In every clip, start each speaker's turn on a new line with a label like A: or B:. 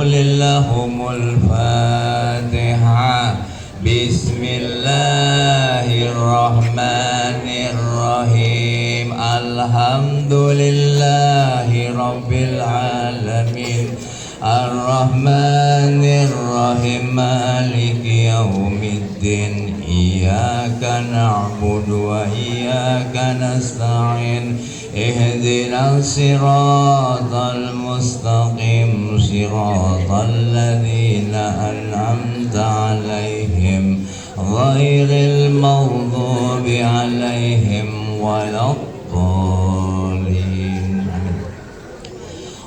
A: لهم الفاتحة. بسم الله الرحمن الرحيم. الحمد لله رب العالمين الرحمن الرحيم مالك يوم الدين. إياك نعبد وإياك نستعين. اهدنا الصراط المستقيم صراط الذين أنعمت عليهم غير المغضوب عليهم ولا الضالين.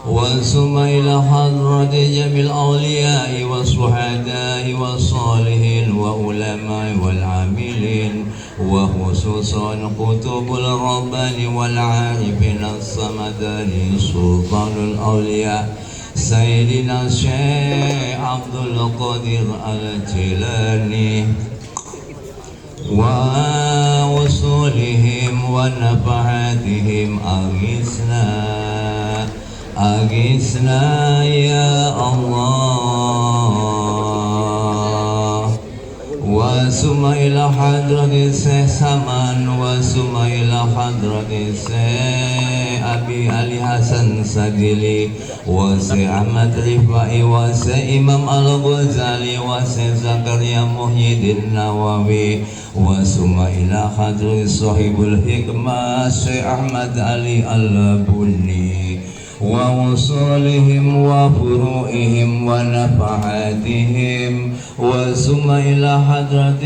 A: وانصم إلى حضرة جميع الأولياء والشهداء والصالحين وعلماء والعاملين وخصوصا قطب الربان والعارفين الصمداني سلطان الأولياء سيدنا الشيخ عبد القادر الجيلاني ووصولهم ونفعاتهم. أغثنا يا الله. وسم إلى حضرة الشيخ سمان وسم إلى حضرة الشيخ أبي علي حسن سجلي وشيخ أحمد رفاعي وشيخ إمام الغزالي وشيخ زكريا محي الدين النووي. وسم إلى حضرة صاحب الحكمة الشيخ أحمد علي البني ووصولهم وفروعهم ونفعاتهم. وسم إلى حضرة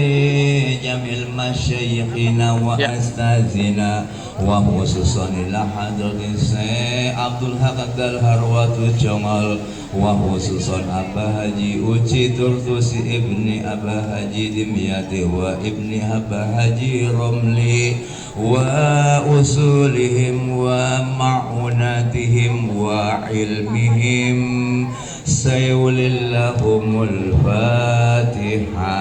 A: جميع مشايخنا وأستاذنا وخصوصا إلى حضرة الشيخ عبد الحق الهروات الجمال وخصوصا أبا حجي أوجي ترتوسي ابن أبا حجي دمياطي وابن أبا حجي رملي وأصولهم ومعوناتهم وعلمهم. سيول لهم الفاتحة.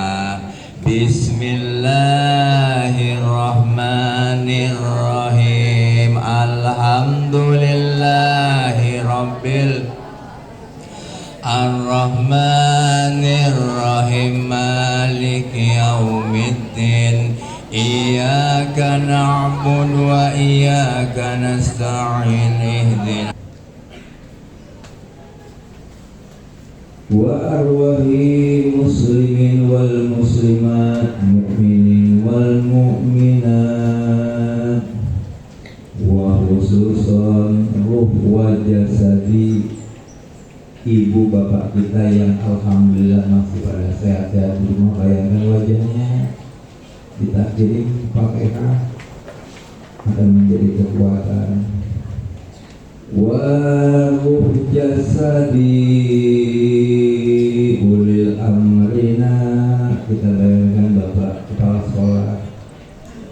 A: بسم الله الرحمن الرحيم. الحمد لله رب الرحمن الرحيم مالك يوم الدين. إياك نعبد وإياك نستعين. اهدنا وأرواح مسلمين والمسلمات مؤمنين والمؤمنات وخصوصا ruh wa jasadi ibu bapak kita yang alhamdulillah masih pada sehat-sehat di rumah. Bayangkan wajahnya kita kirim pakai akan menjadi kekuatan. Wa ruh jasadi ulil amrina, kita bayangkan bapak kepala sekolah,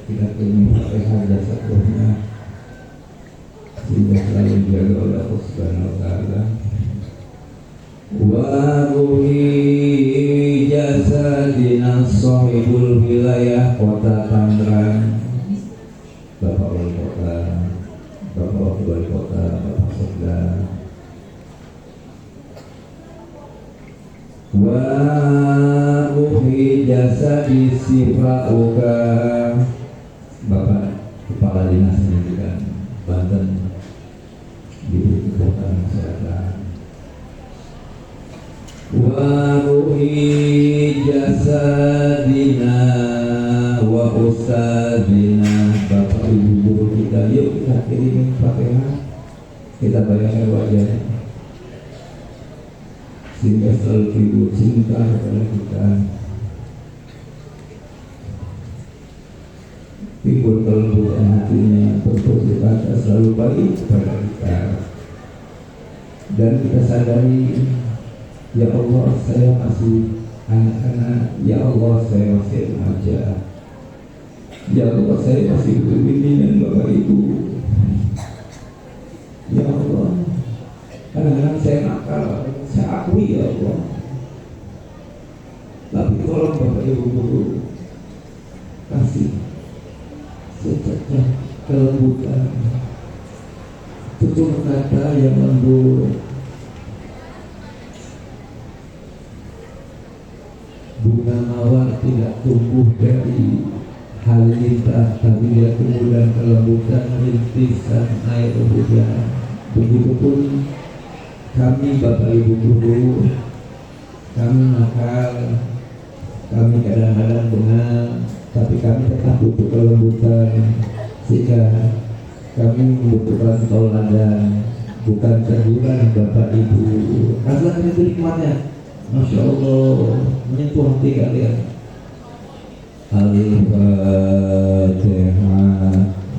A: kita kirim pakai jasad ruhnya sehingga selalu dijaga oleh Allah Subhanahu wa taala. Wa ruhi jasadina sahibul wilayah kota Tangerang, bapak wali kota, bapak wakil wali kota, bapak Sekda. Wa ruhi jasadi sifauka, bapak kepala dinas pendidikan Banten di kota kesehatan. Wa ruhi jasadina wa ustadina, bapak ibu guru kita, yuk kita kirimin Fatihah, kita bayangkan wajahnya sehingga selalu ibu cinta kepada kita. Timbul kelembutan hatinya, berbuat kata selalu baik kepada kita, dan kita sadari, ya Allah saya masih anak-anak, ya Allah saya masih remaja, ya Allah saya masih butuh bimbingan Bapak Ibu, ya Allah kadang-kadang saya nakal, saya akui ya Allah, tapi tolong Bapak Ibu guru kasih secercah kelembutan, tutur kata yang lembut, bunga mawar tidak tumbuh dari halilintar, tapi dia tumbuh dan kelembutan rintisan air hujan. Begitupun kami Bapak Ibu guru, kami nakal, kami kadang-kadang benar, tapi kami tetap butuh kelembutan, sehingga kami membutuhkan tauladan, bukan teguran Bapak Ibu. Rasakan itu nikmatnya, Masya Allah, menyentuh hati kalian. Al-Fatihah.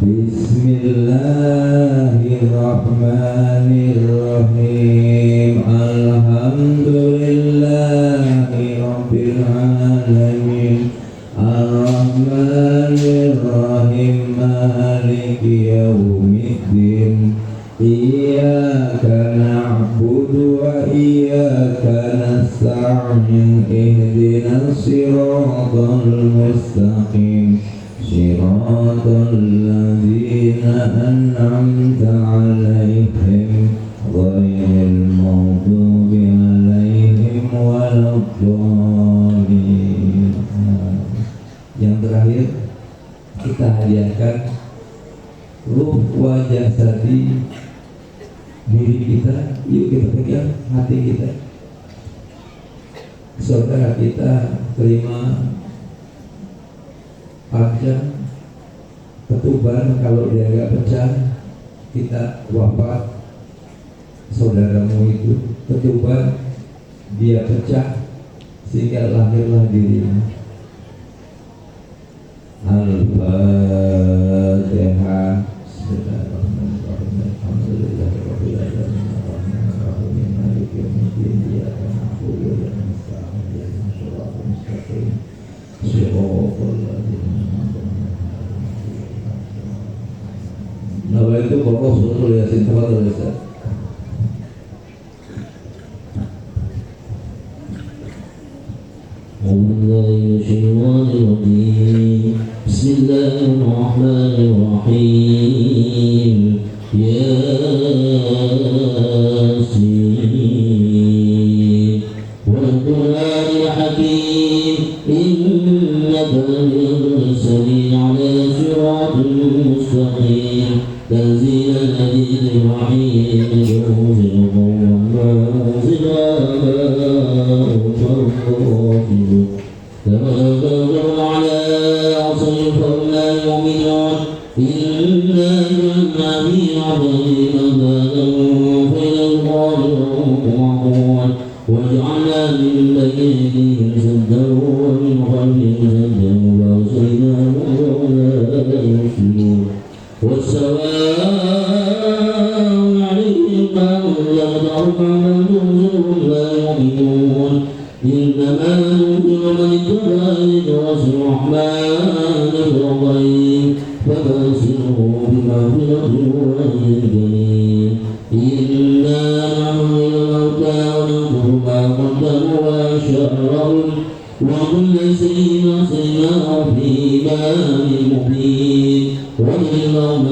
A: Bismillahirrahmanirrahim. Alhamdulillahi Rabbil Alamin. Ar-Rahmanir-Rahim. Maliki yaumiddin. Iyyaka na'budu wa iyyaka nasta'in. Ihdinas siratal mustaqim. Siratal ladzina an'amta 'alaihim ghairil maghdubi 'alaihim waladdallin. Yang terakhir kita hadiahkan ruh wa jasadi, diri kita. Yuk kita pegang hati kita. Saudara kita terima panjang ketuban, kalau dia agak pecah kita wafat. Saudaramu itu ketuban, dia pecah sehingga lahirlah dirinya. Al-Fatihah. Nah, itu pokok suruh Yasin Tafadhol Ustaz.
B: Bismillahirrahmanirrahim. Yasin wal Qur'anil Hakim. Innaka lamursalin ala siratin mustaqim. تنزيل العزيز الرحيم. ينزل قوما تمنوا على عصيهم لا يؤمنون. إنا جعلنا في عبادهم أبدا فإلى الله يرجعون. وجعلنا من بين أيديهم سدا ومن خلفهم سدا وأغشيناهم ولا يبصرون. والسواء عليهم أنذرتهم أم تنذرهم لا يؤمنون. إنما ننذر من اتبع ذكر الرحمن بالغيب فبشره بمغفرة وأجر كريم. إنا نحيي الموتى وننظر ما قدموا وأشعارهم وكل شيء أحصيناه في إمام مبين. وإلهم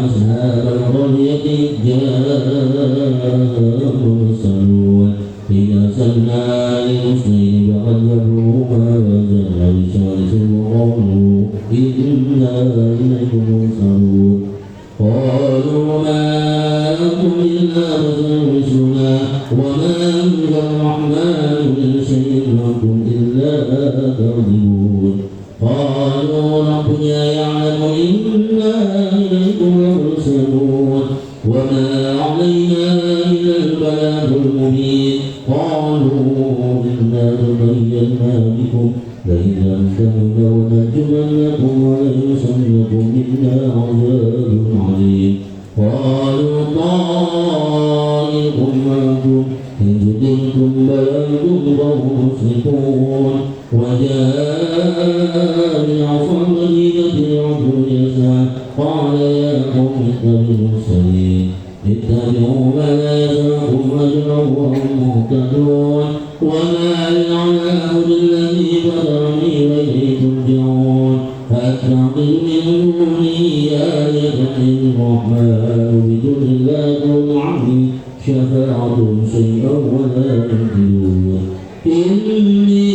B: أصحاب القرية جاءوا المرسلون إذ أرسلنا للمسلمين فكذبوهما فأنزلنا بثالث وقالوا إنا إليكم مرسلون. قالوا ما أنتم إلا بشر مثلنا وما أنزل الرحمن من شيء أنتم إلا تكذبون. قالوا ربنا يعلم إنا إليكم لمرسلون وما علينا إلا البلاغ المبين. قالوا إنا تبينا بكم لئن لم تنتهوا لنرجمنكم وليمسنكم منا عذاب عليم. قالوا طائركم معكم إن قتلتم بل أنتم قوم مسرفون. وجاء بالعصا المدينة رجل يسعى قال يا قوم اتبعوا المرسلين اتبعوا ما لا يسعكم أجرا وهم مهتدون. وما لي على أمر الذي فطرني وإليه ترجعون. أتخذ من دونه آلهة الرحمن بدون لا تغن عني شفاعتهم شيئا ولا ينقذون. إني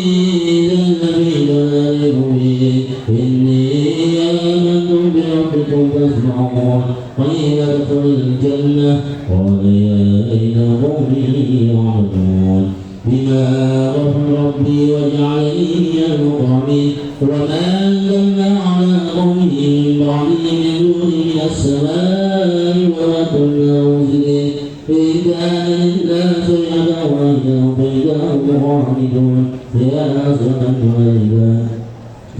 B: يعلمون بما غفر ربي وجعلني من المكرمين وما أنزلنا على قومه من بعده من نور من السماء وما كنا منزلين إن كان للناس يدعون فإذا هم خالدون يا حسرة على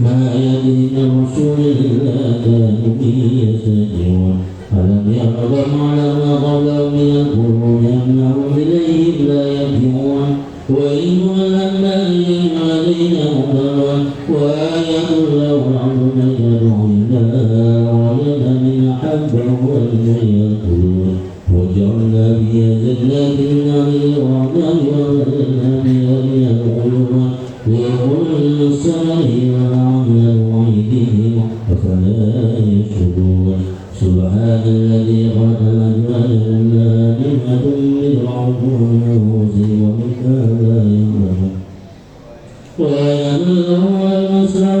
B: ما يأتي من رسول إلا كانوا به يستهزئون ألم يروا على ما قبلهم من القرون أنهم إليهم لا يرجعون وإن لما لدينا مبتلون وآية له الأرض من يدعو الله وجد من أحبه وإليه يأكلون وجعلنا بها جنات من نخيل وأعناب وجعلنا بها من العيون لكل السماء وأعناب وعيدهم أفلا يشكرون سبحان الذي خلق الأزواج كلها نعمة بالعرضون والروس ومنها لا يعلمون ويعلم المسرع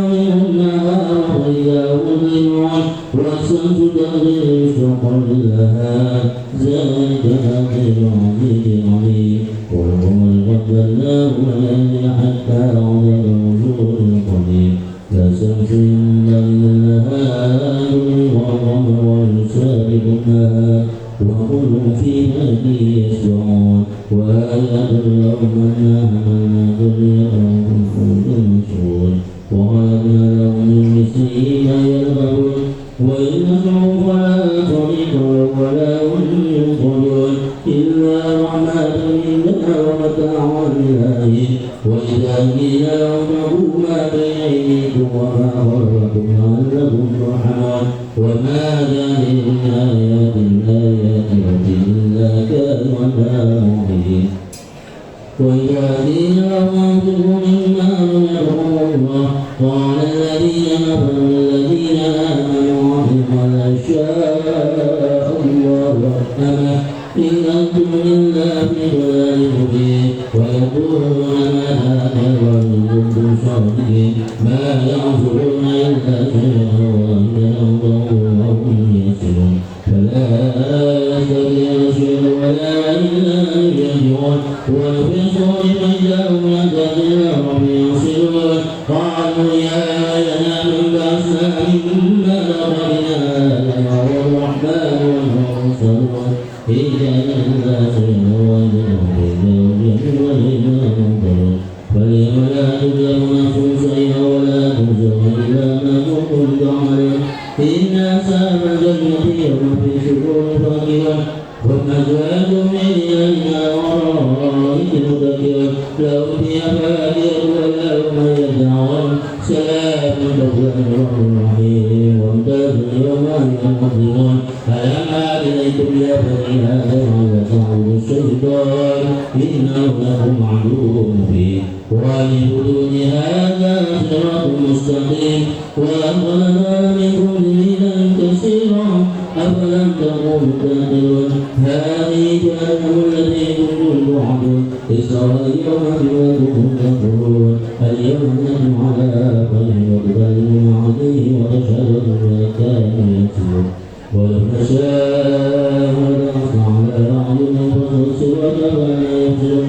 B: النهار وإذا أظلمون والشمس تغرب مستقر لها ذلك تقدير العزيز العليم والقمر قدرناه منازل حتى عرض الرسول القديم لا شمس ينبغي لها أن والقمر ويسابق النهار وكل في هدي يسبحون وآيات لهم أنا حملنا ذريتهم في الفلك المشحون وخلقنا لهم من مثله ما يركبون وإن نسعوا فلا طريق ولا هم ينقلون إلا رحمة منا ومتاعا لله وإذا قيل لهم اتقوا ما بين أيديكم وما خلفكم لعلكم ترحمون وما ذلك من آيات ربهم إلا كانوا عنها معرضين وإذا قيل لهم انفقوا مما رزقكم الله قال الذين كفروا للذين آمنوا ولا شاء الله أما إن أنتم إلا في ضلال مبين ويقولون ما هذا وإن كنتم صادقين ما ينظرون إلا شيئا وإنهم وهم يسرون فلا يستطيعون ولا إلا يرجعون وفي صور من جاءوا من تحتنا رب ينصرون قالوا يا لنا من بأسنا مما لقدنا وهو الرحمن والمرسلون إن كان الناس فاليوم لا تظلم نفس شيئا ولا تجزون إلا ما كنتم تعملون إن أصحاب الجنة يوم في سرور فاكهون ثم أزواجهم إلينا ورائهم متكئون لهم فيها فاكهة ولا هم يدعون سلام قولا من رب رحيم وامتازوا اليوم أيها المظلمون ألم أعد إليكم يا بني آدم ألا تعبدوا الشيطان إنه لكم عدو مبين وأن اعبدوني هذا صراط مستقيم وأخذنا منكم دينا كثيرا أفلم تكونوا تعقلون هذه جهنم التي كنتم توعدون اصلوها اليوم بما كنتم تكفرون اليوم نحن على أفواههم وتكلم عليه وتشهد بما كانوا يكسبون ولو نشاء لطمسنا على أعينهم فنبصرك فلا يبصرون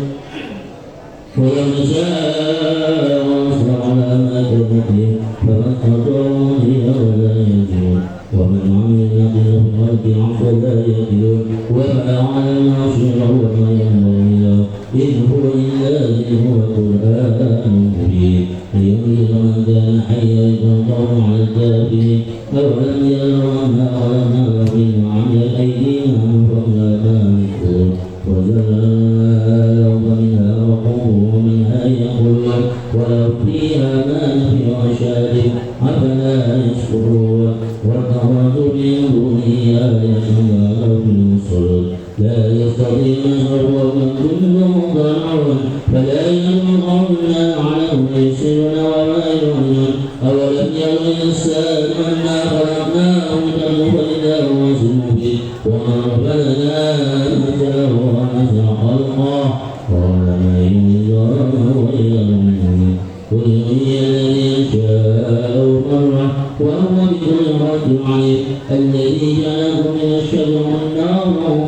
B: ولو نشاء ونصر على ما كذبوا فما استطاعوا ولا يرجعون ومن عمل نقص في الأرض فلا يأكلون وما على العرش وما ينبغي له إن هو إلا ذكر وقرآن مبين لينذر من كان حيا يتوكل على الكافرين أولم يروا أنا خلقنا لهم من عمل أيدينا فلا تملكون وزرعنا لهم منها رقوم ومنها يأكلون ولهم فيها منافع وشارب أفلا يشكرون واتخذوا من دونه آلهة ما لهم من صلب لا يستطيعون صرفا كلهم ضرعون فلا ينظرون عنهم يسرون وما يعلنون أولم يروا الإنسان أنا خلقناه من قبل فإذا هو مبين وما رفعنا مثله ونزع خلقه قال من الله وإلى المؤمنين قل هي الذي يشاء مرة وهو بكل خلق عليم الذي جعلكم من الشجر والنار وهو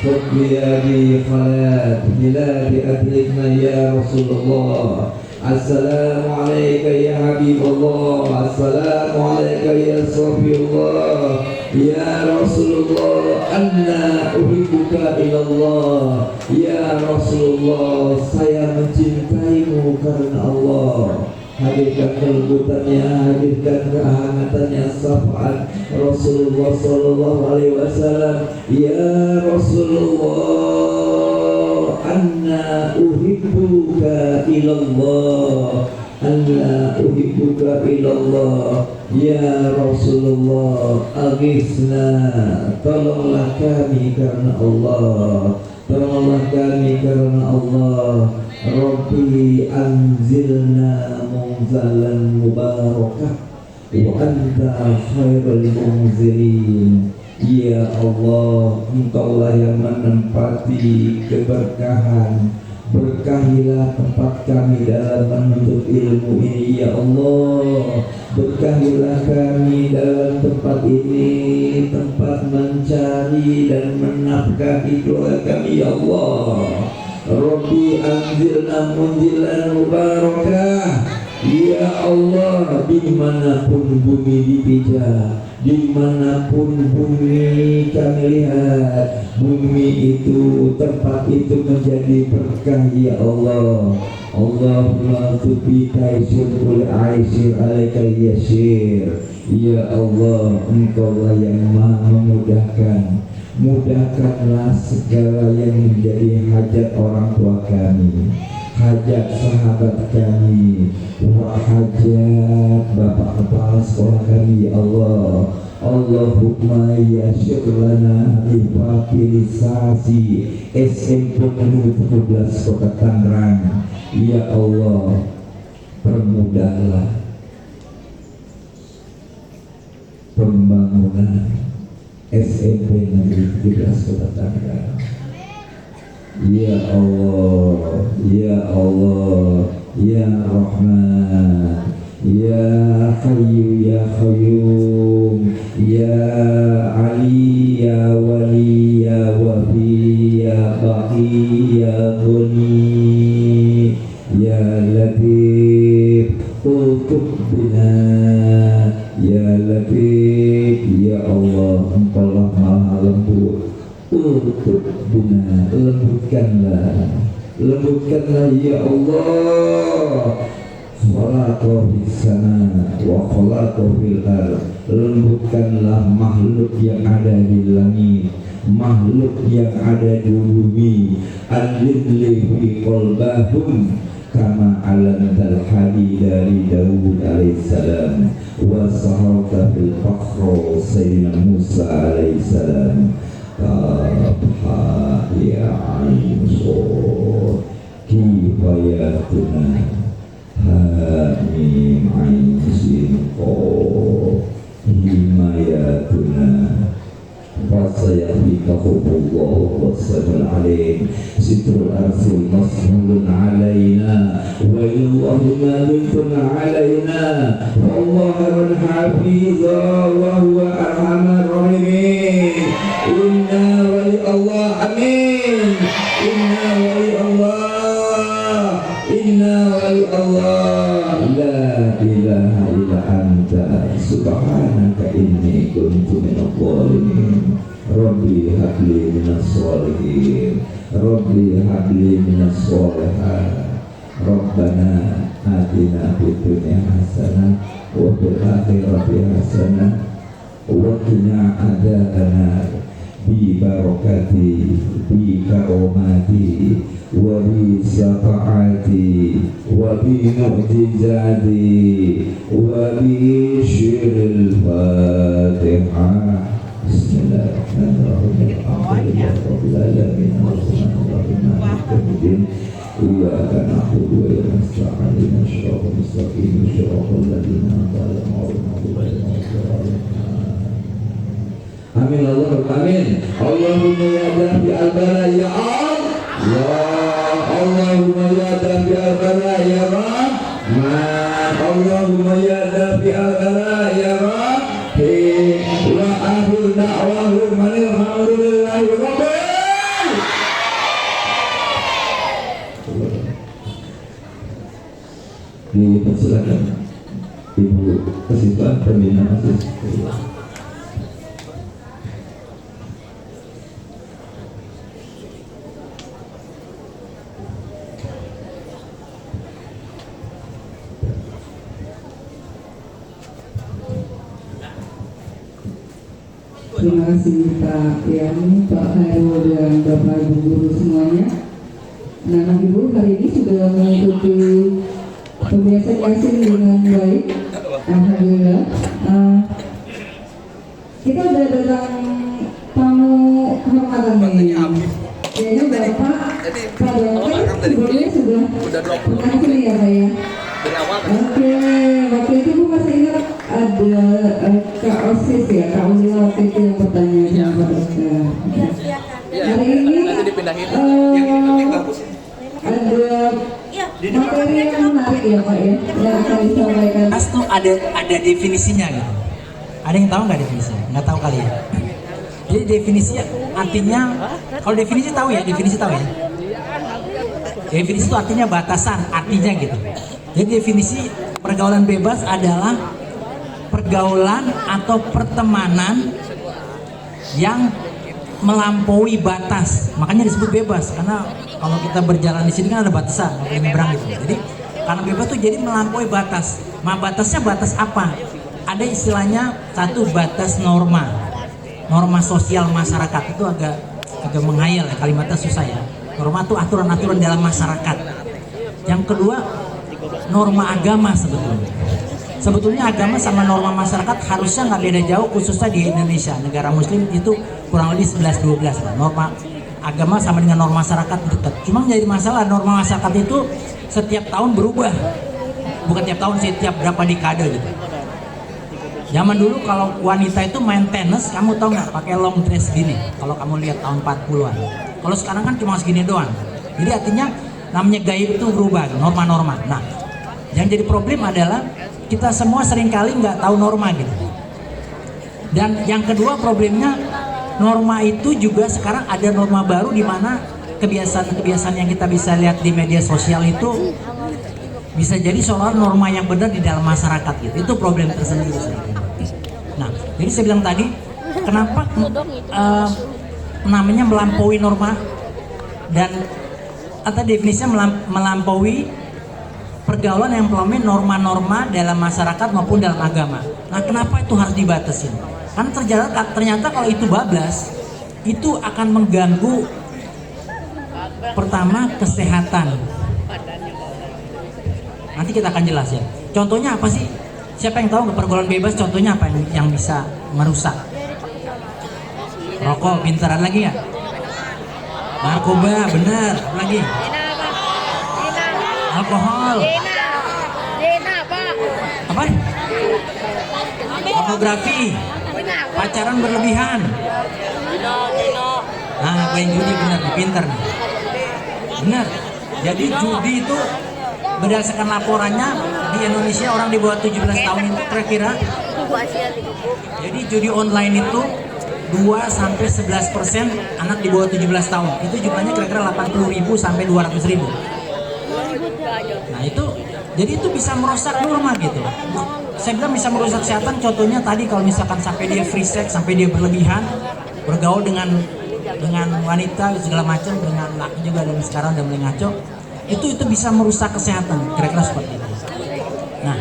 A: خذ بيدي خلات بلاد أهلنا يا رسول الله. السلام عليك يا حبيب الله، السلام عليك يا صفي الله يا رسول الله. أنا أحبك إلى الله ya Rasulullah, saya mencintaimu karena Allah. Hadirkan kelembutannya, hadirkan kehangatannya, syafaat Rasulullah Sallallahu Alaihi Wasallam. Ya Rasulullah, anna uhibbuka ilallah, anna uhibbuka ilallah. Ya Rasulullah, aghithna, tolonglah kami karena Allah, tolonglah kami karena Allah. Rabbi anzilna munzalan mubarakah wa anta khairul munzilin. Ya Allah, Engkaulah yang menempati keberkahan. Berkahilah tempat kami dalam menuntut ilmu ini ya Allah. Berkahilah kami dalam tempat ini, tempat mencari dan menafkahi keluarga kami ya Allah. Rabbi anzilna munzilan mubarakah. Ya Allah, dimanapun bumi dipijak, dimanapun bumi kami lihat, bumi itu, tempat itu menjadi berkah ya Allah. Allahumma tubi taisirul aisir alaika yasir. Ya Allah, Engkaulah yang maha memudahkan. Mudahkanlah segala yang menjadi hajat orang tua kami, hajat sahabat kami, hajat bapak kepala sekolah kami ya Allah. Allahumma yassir lana hifabilisasi SMP Negeri 17 Kota Tangerang. Ya Allah, permudahlah pembangunan SMP Negeri 17 Kota Tangerang. Ya Allah, Ya Allah, Ya Rahman, Ya Hayyu Ya Qayyum, Ya Ali Ya Wali Ya Wafi Ya Baqi Ya Ghani Ya Latif Utub bina Ya Latif. Ya Allah, Engkaulah maha lembut. Utub bina, lembutkanlah, lembutkanlah ya Allah. Khalaqah fis sama wa khalaqah fil ardh. Lembutkanlah makhluk yang ada di langit, makhluk yang ada di bumi. Allimli fi qalbahum kama alantal hadi dari Daud alaihissalam wa saharta fil fakhro Sayyidina Musa alaihissalam. Kafha ya ain sur kifayatuna hamim ain sin qaf himayatuna fasayahfikahullah wassalam alaih sitrul arsil mas'ulun alaina wa illahumma lintun alaina wallahu al-hafizah wa huwa arhamar rahimin. Inna wali Allah, amin. Inna wali Allah, inna wali Allah. La ilaha illa anta subhanaka inni kuntu minadh dhalimin. Rabbi habli minas sholihin, Rabbi habli minas sholihat. Rabbana atina fid dunya hasanah wa fil akhirati hasanah wa qina adzabannar. Bi barakati, bi karomati, wa bi syafaati, wa bi mu'jizati, wa bi syiril fatihah. Bismillahirrahmanirrahim. Alhamdulillahirabbil alamin. Arrahmanirrahim. Maliki yaumiddin. Iyyaka na'budu wa iyyaka nasta'in. Ihdinas siratal mustaqim. Siratal ladzina an'amta 'alaihim. Amin Allahumma amin. Allahumma ya dafi al-bala ya Allah. Allahumma ya dafi al-bala ya Rahman. Allahumma ya dafi al-bala ya Rahim. Wa akhir da'wahum alhamdulillahi rabbil Dipersilakan Ibu Kesiswaan Pembina Mahasiswa.
C: Terima kasih Pak Yani, Pak Khairul dan Bapak Ibu guru semuanya. Anak-anak ibu hari ini sudah mengikuti pembiasaan Yasin dengan baik. Alhamdulillah. Kita sudah datang tamu kehormatan nih. Kayaknya Bapak Pak Dokter sebelumnya sudah pernah sini ya Pak ya. Oke, waktu itu Bu masih ingat ada Kak Osis ya, Kak Uli waktu itu yang bertanya sama Pak Dokter. Hari ini ada materi yang menarik ya Pak ya, yang akan disampaikan.
D: Pas tuh ada definisinya gitu. Ada yang tahu nggak definisinya? Nggak tahu kali ya. Jadi definisi artinya, kalau definisi tahu ya, definisi tahu ya. Definisi itu artinya batasan, artinya gitu. Jadi definisi pergaulan bebas adalah pergaulan atau pertemanan yang melampaui batas. Makanya disebut bebas, karena kalau kita berjalan di sini kan ada batasan, nggak boleh nyebrang gitu. Jadi karena bebas tuh jadi melampaui batas. Nah batasnya batas apa? Ada istilahnya satu batas norma sosial masyarakat. Itu agak menghayal ya, kalimatnya susah ya. Norma itu aturan-aturan dalam masyarakat. Yang kedua norma agama sebetulnya agama sama norma masyarakat harusnya nggak beda jauh, khususnya di Indonesia negara muslim itu kurang lebih 11-12 lah. Norma agama sama dengan norma masyarakat dekat. Cuma menjadi masalah norma masyarakat itu setiap tahun berubah, bukan tiap tahun, setiap berapa dekade gitu. Zaman dulu kalau wanita itu main tenis, kamu tahu nggak, pakai long dress gini. Kalau kamu lihat tahun 40-an. Kalau sekarang kan cuma segini doang. Jadi artinya namanya gaya itu berubah, norma-norma. Nah, yang jadi problem adalah kita semua seringkali nggak tahu norma gitu. Dan yang kedua problemnya, norma itu juga sekarang ada norma baru di mana kebiasaan-kebiasaan yang kita bisa lihat di media sosial itu bisa jadi seolah norma yang benar di dalam masyarakat gitu. Itu problem tersendiri. Nah, jadi saya bilang tadi, kenapa namanya melampaui norma dan atau definisinya melampaui pergaulan yang melampaui norma-norma dalam masyarakat maupun dalam agama. Nah, kenapa itu harus dibatasin? Karena ternyata kalau itu bablas, itu akan mengganggu pertama kesehatan. Nanti kita akan jelas ya. Contohnya apa sih? Siapa yang tahu pergaulan bebas? Contohnya apa yang bisa merusak? Rokok, pintaran lagi ya? Narkoba, benar. Lagi? Alkohol. Apa? Pornografi. Pacaran berlebihan. Nah, main judi, benar, pintar nih. Benar. Jadi judi itu berdasarkan laporannya di Indonesia orang di bawah 17 tahun itu kira-kira, jadi judi online itu 2-11% anak di bawah 17 tahun. Itu jumlahnya kira-kira 80.000 sampai 200.000. Nah itu, jadi itu bisa merusak norma gitu. Saya bilang bisa merusak kesehatan. Contohnya tadi kalau misalkan sampai dia free sex, sampai dia berlebihan, bergaul dengan wanita segala macam, dengan laki juga, dan sekarang udah mulai ngaco. Itu bisa merusak kesehatan, kira-kira seperti itu. Nah,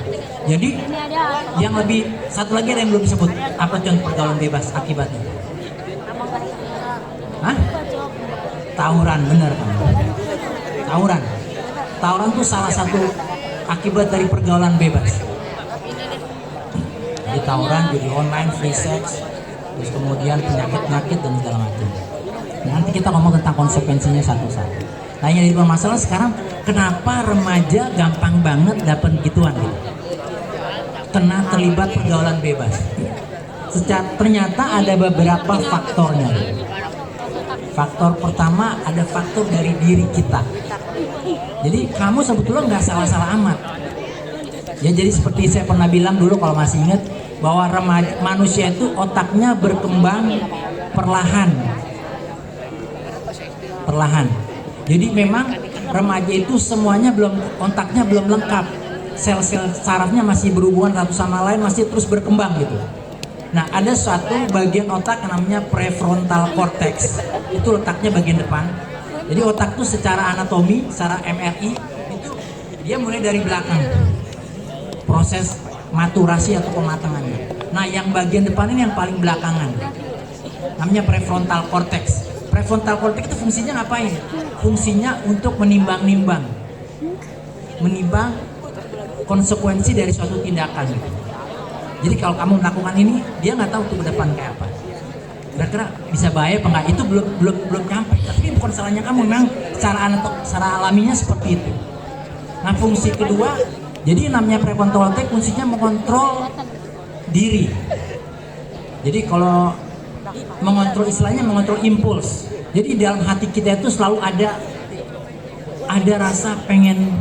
D: jadi yang lebih satu lagi ada yang belum disebut. Apa contoh pergaulan bebas akibatnya? Hah? Tawuran, benar kan? Tawuran itu salah satu akibat dari pergaulan bebas. Jadi tawuran, judi online, free sex, terus kemudian penyakit dan segala macam. Nanti kita ngomong tentang konsekuensinya satu-satu. Nah yang jadi permasalahan sekarang, kenapa remaja gampang banget dapat gituan gitu? Kena terlibat pergaulan bebas. Ternyata ada beberapa faktornya. Faktor pertama, ada faktor dari diri kita. Jadi kamu sebetulnya nggak salah-salah amat. Ya jadi seperti saya pernah bilang dulu kalau masih ingat, bahwa manusia itu otaknya berkembang perlahan. Jadi memang remaja itu semuanya otaknya belum lengkap. sel-sel sarafnya masih berhubungan satu sama lain, masih terus berkembang gitu. Nah, ada suatu bagian otak yang namanya prefrontal cortex. Itu letaknya bagian depan. Jadi otak tuh secara anatomi, secara MRI itu dia mulai dari belakang. Proses maturasi atau pematangannya. Nah, yang bagian depan ini yang paling belakangan. Namanya prefrontal cortex. Prefrontal cortex itu fungsinya ngapain? Fungsinya untuk menimbang-nimbang. Menimbang konsekuensi dari suatu tindakan gitu. Jadi kalau kamu melakukan ini, dia nggak tahu tuh ke depan kayak apa. Kira-kira bisa bahaya apa enggak? Itu belum nyampe. Tapi bukan salahnya kamu, memang secara alaminya seperti itu. Nah, fungsi kedua, jadi namanya prefrontal cortex fungsinya mengontrol diri. Jadi kalau mengontrol, istilahnya mengontrol impuls. Jadi dalam hati kita itu selalu ada rasa pengen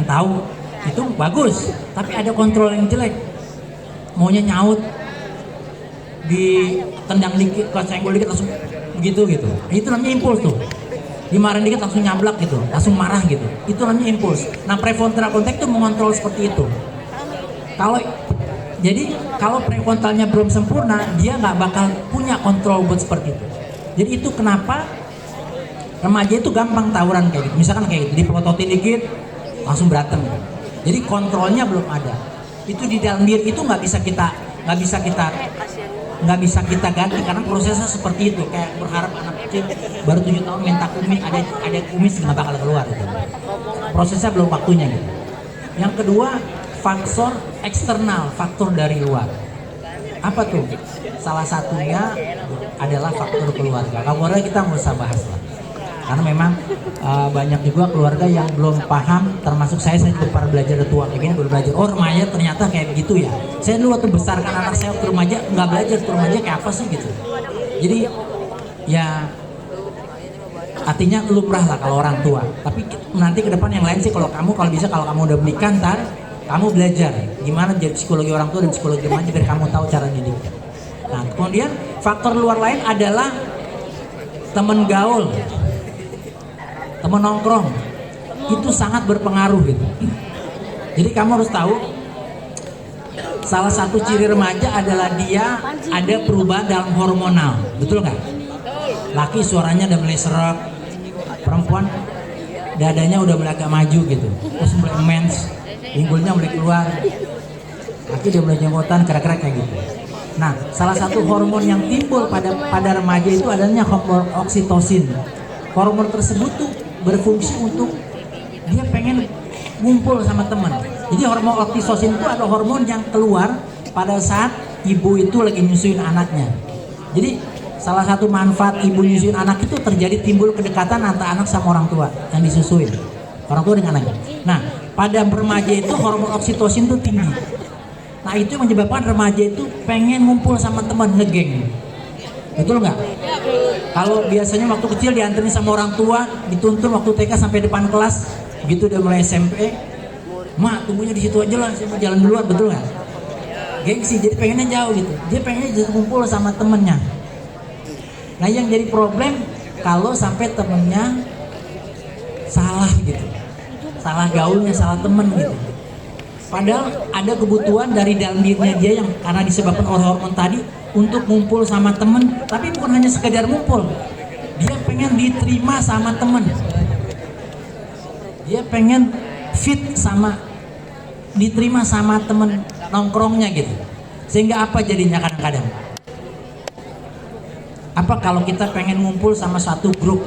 D: tahu, itu bagus, tapi ada kontrol yang jelek. Maunya nyaut, ditendang dikit, kesenggol dikit langsung begitu gitu. Itu namanya impuls tuh. Dimarahin dikit langsung nyablak gitu, langsung marah gitu. Itu namanya impuls. Nah, prefrontal cortex itu mengontrol seperti itu. Kalau prefrontalnya belum sempurna, dia nggak bakal punya kontrol buat seperti itu. Jadi itu kenapa remaja itu gampang tawuran kayak gitu. Misalkan kayak gitu, dipelototin dikit, langsung berantem. Jadi kontrolnya belum ada. Itu di dalam diri itu nggak bisa kita ganti karena prosesnya seperti itu. Kayak berharap anak kecil baru 7 tahun minta kumis, ada kumis nggak bakal keluar gitu. Prosesnya belum waktunya gitu. Yang kedua, faktor eksternal, faktor dari luar. Apa tuh? Salah satunya adalah faktor keluarga. Keluarga kita nggak usah bahas lah. Karena memang banyak juga keluarga yang belum paham, termasuk saya juga para belajar tua kayak gini, baru belajar, oh remaja ternyata kayak begitu ya. Saya dulu waktu besarkan anak saya waktu remaja, nggak belajar tuh remaja kayak apa sih gitu. Jadi ya artinya lumrah lah kalau orang tua. Tapi nanti ke depan yang lain sih, kalau kamu udah menikah ntar, kamu belajar gimana jadi psikologi orang tua dan psikologi remaja biar kamu tahu cara didik. Nah, kemudian faktor luar lain adalah teman gaul. Teman nongkrong itu sangat berpengaruh gitu. Jadi kamu harus tahu, salah satu ciri remaja adalah dia ada perubahan dalam hormonal, betul nggak? Laki suaranya udah mulai serak, perempuan dadanya udah mulai agak maju gitu, terus mulai mens, pinggulnya mulai keluar, laki udah mulai jenggotan, kira-kira kayak gitu. Nah, salah satu hormon yang timbul pada remaja itu adanya hormon oksitosin. Hormon tersebut tuh berfungsi untuk dia pengen ngumpul sama teman. Jadi hormon oksitosin itu adalah hormon yang keluar pada saat ibu itu lagi nyusuin anaknya. Jadi salah satu manfaat ibu nyusuin anak itu terjadi timbul kedekatan antara anak sama orang tua yang disusuin, orang tua dengan anaknya. Nah, pada remaja itu hormon oksitosin itu tinggi. Nah, itu yang menyebabkan remaja itu pengen ngumpul sama teman, ngegeng. Betul nggak? Kalau biasanya waktu kecil dianterin sama orang tua, dituntun waktu TK sampai depan kelas, begitu udah mulai SMP, mak tunggunya di situ aja lah, saya mau jalan duluan, betul nggak? Gengsi, jadi pengennya jauh gitu. Dia pengennya jadi kumpul sama temennya. Nah, yang jadi problem kalau sampai temennya salah gitu, salah gaulnya, salah temen gitu. Padahal ada kebutuhan dari dalam dirinya dia yang karena disebabkan oleh hormon tadi untuk ngumpul sama temen, tapi bukan hanya sekedar ngumpul, dia pengen diterima sama temen, dia pengen fit sama, diterima sama temen nongkrongnya gitu. Sehingga apa jadinya kadang-kadang? Apa kalau kita pengen ngumpul sama satu grup,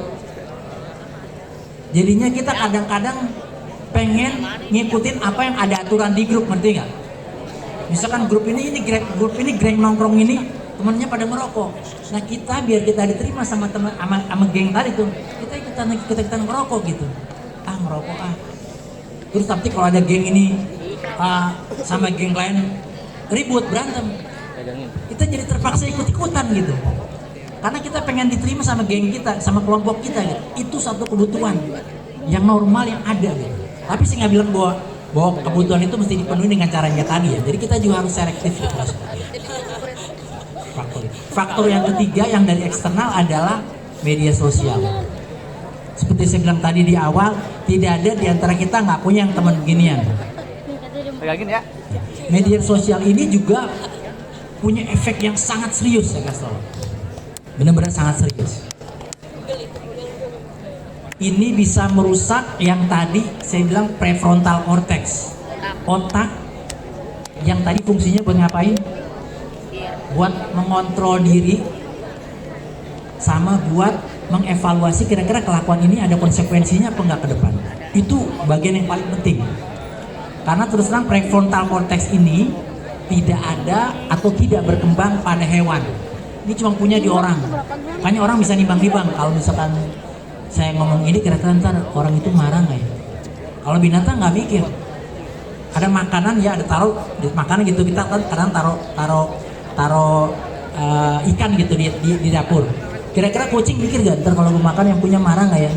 D: jadinya kita kadang-kadang pengen ngikutin apa yang ada aturan di grup, ngerti nggak? Misalkan grup ini geng nongkrong ini temennya pada merokok. Nah, kita biar kita diterima sama teman sama geng tadi tuh, kita ikutan ngerokok gitu. Ngerokok Terus tapi kalau ada geng ini sama geng lain ribut berantem, kita jadi terpaksa ikut-ikutan gitu. Karena kita pengen diterima sama geng kita, sama kelompok kita gitu. Itu satu kebutuhan yang normal yang ada gitu. Tapi saya nggak bilang bahwa kebutuhan itu mesti dipenuhi dengan caranya tadi ya. Jadi kita juga harus selektif gitu. Faktor yang ketiga yang dari eksternal adalah media sosial. seperti saya bilang tadi di awal, tidak ada di antara kita nggak punya yang teman beginian.
E: Pegangin ya.
D: Media sosial ini juga punya efek yang sangat serius, saya kasih tahu. Benar-benar sangat serius. Ini bisa merusak yang tadi saya bilang prefrontal cortex, otak yang tadi fungsinya buat ngapain? Buat mengontrol diri, sama buat mengevaluasi kira-kira kelakuan ini ada konsekuensinya apa enggak ke depan. Itu bagian yang paling penting. Karena terus terang prefrontal cortex ini tidak ada atau tidak berkembang pada hewan. Ini cuma punya di orang. Makanya orang bisa nimbang-nimbang kalau misalkan saya ngomong ini kira-kira ntar orang itu marah nggak ya? Kalau binatang nggak mikir. Ada makanan ya, ada taruh di makanan gitu, kita kan kadang taruh ikan gitu di dapur. Kira-kira kucing mikir gak ntar kalau gue makan yang punya marah nggak ya?